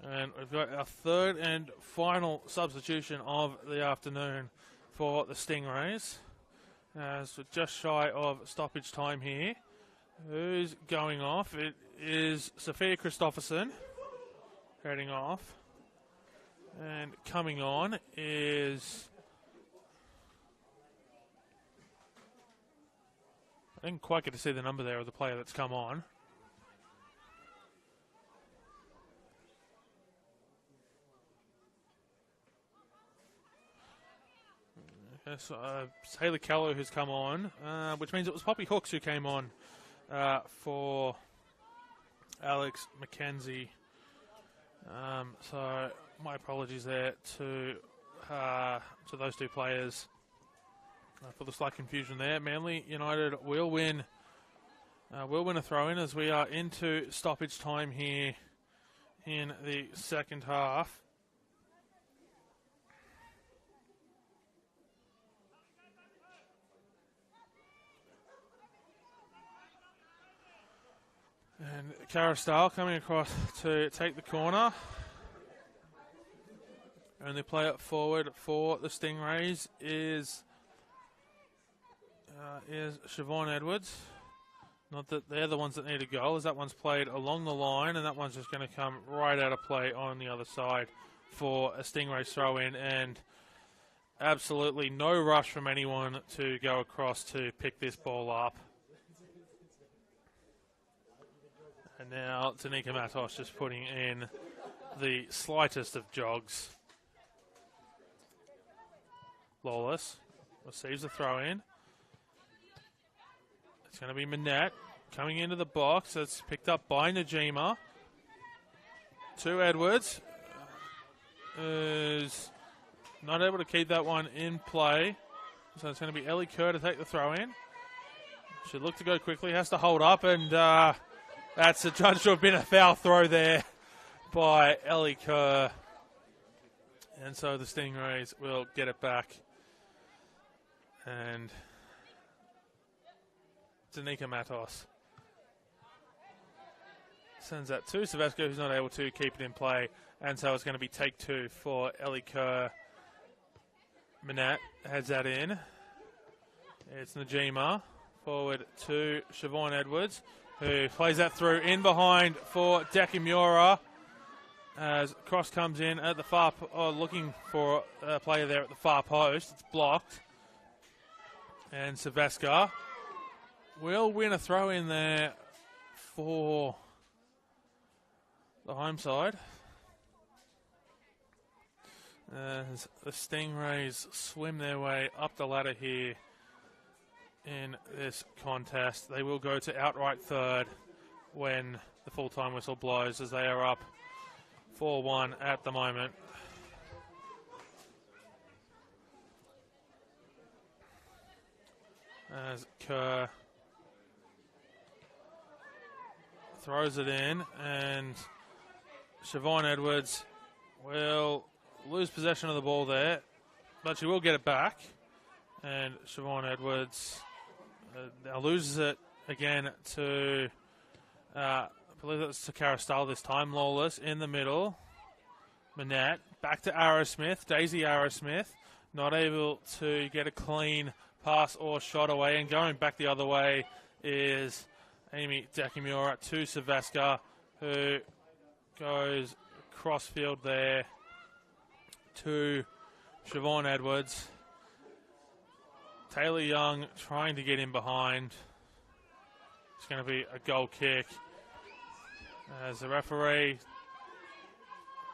And we've got our third and final substitution of the afternoon for the Stingrays. So just shy of stoppage time here. Who's going off? It is Sophia Christopherson heading off. And coming on is... I didn't quite get to see the number there of the player that's come on. Yes, Haley Callow who's come on, which means it was Poppy Hooks who came on for Alex McKenzie. So my apologies there to those two players for the slight confusion there. Manly United will win a throw-in as we are into stoppage time here in the second half. And Carastal coming across to take the corner. And the play it forward for the Stingrays is Siobhan Edwards. Not that they're the ones that need a goal, as that one's played along the line, and that one's just going to come right out of play on the other side for a Stingrays throw-in. And absolutely no rush from anyone to go across to pick this ball up. And now Danica Matos just putting in the slightest of jogs. Lawless receives the throw in. It's going to be Manette coming into the box. It's picked up by Najima. To Edwards. Is not able to keep that one in play. So it's going to be Ellie Kerr to take the throw in. Should look to go quickly. Has to hold up, and that's adjudged to have been a foul throw there by Ellie Kerr. And so the Stingrays will get it back. And Danica Matos sends that to Savasco, who's not able to keep it in play. And so it's going to be take two for Ellie Kerr. Manette heads that in. It's Najima. Forward to Siobhan Edwards, who plays that through in behind for Dekamura. As cross comes in at the far, looking for a player there at the far post. It's blocked. And Savaska will win a throw in there for the home side. As the Stingrays swim their way up the ladder here in this contest. They will go to outright third when the full-time whistle blows, as they are up 4-1 at the moment. As Kerr throws it in, and Siobhan Edwards will lose possession of the ball there, but she will get it back. And Siobhan Edwards now loses it again to, I believe that's to Carastal this time. Lawless in the middle. Manette back to Arrowsmith. Daisy Arrowsmith not able to get a clean pass or shot away. And going back the other way is Amy Dekimura to Sylvester, who goes crossfield there to Siobhan Edwards. Taylor Young trying to get in behind. It's going to be a goal kick. As the referee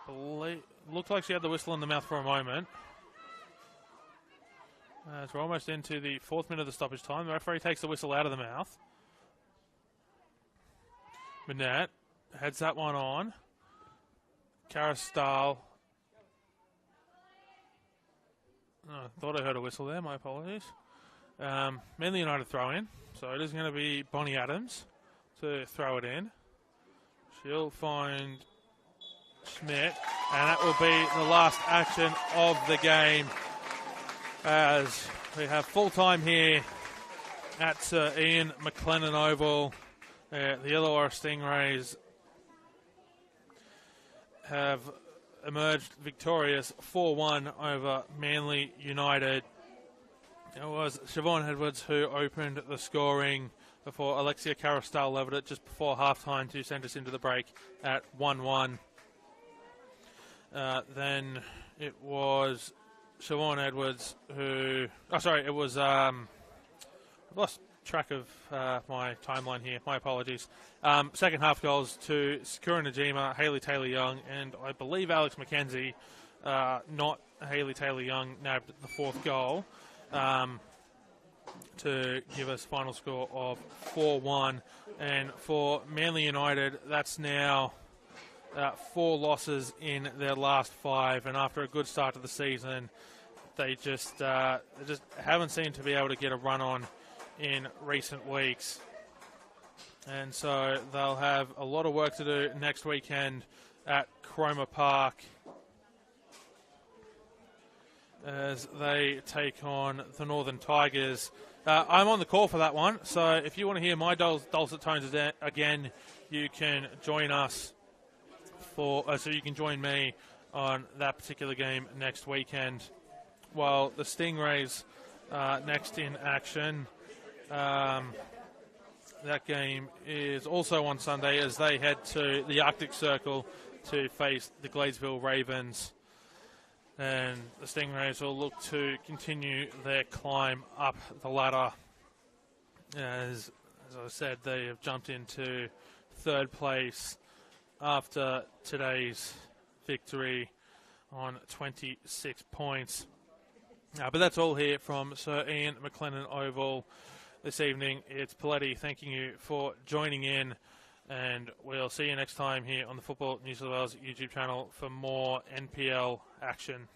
looked like she had the whistle in the mouth for a moment. As we're almost into the 4th minute of the stoppage time. The referee takes the whistle out of the mouth. Manette heads that one on. Cara Stahl. Oh, thought I heard a whistle there. My apologies. Manly United throw in. So it is going to be Bonnie Adams to throw it in. She'll find Schmidt. And that will be the last action of the game. As we have full time here at Sir Ian McLennan Oval. The Illawarra Stingrays have emerged victorious 4-1 over Manly United. It was Siobhan Edwards who opened the scoring before Alexia Carastal leveled it just before halftime to send us into the break at 1-1. Then it was Siobhan Edwards who... Oh, sorry, it was... I've lost track of my timeline here. My apologies. Second half goals to Sakura Najima, Hayley Taylor-Young, and I believe Alex McKenzie, not Hayley Taylor-Young, nabbed the 4th goal to give us final score of 4-1. And for Manly United, that's now 4 losses in their last 5. And after a good start to the season, they just haven't seemed to be able to get a run on in recent weeks. And so they'll have a lot of work to do next weekend at Cromer Park as they take on the Northern Tigers. I'm on the call for that one, so if you want to hear my dulcet tones again, you can join us so you can join me on that particular game next weekend. While the Stingrays next in action. That game is also on Sunday as they head to the Arctic Circle to face the Gladesville Ravens. And the Stingrays will look to continue their climb up the ladder. As I said, they have jumped into 3rd place after today's victory on 26 points. But that's all here from Sir Ian McLennan Oval this evening. It's Paletti thanking you for joining in, and we'll see you next time here on the Football New South Wales YouTube channel for more NPL action.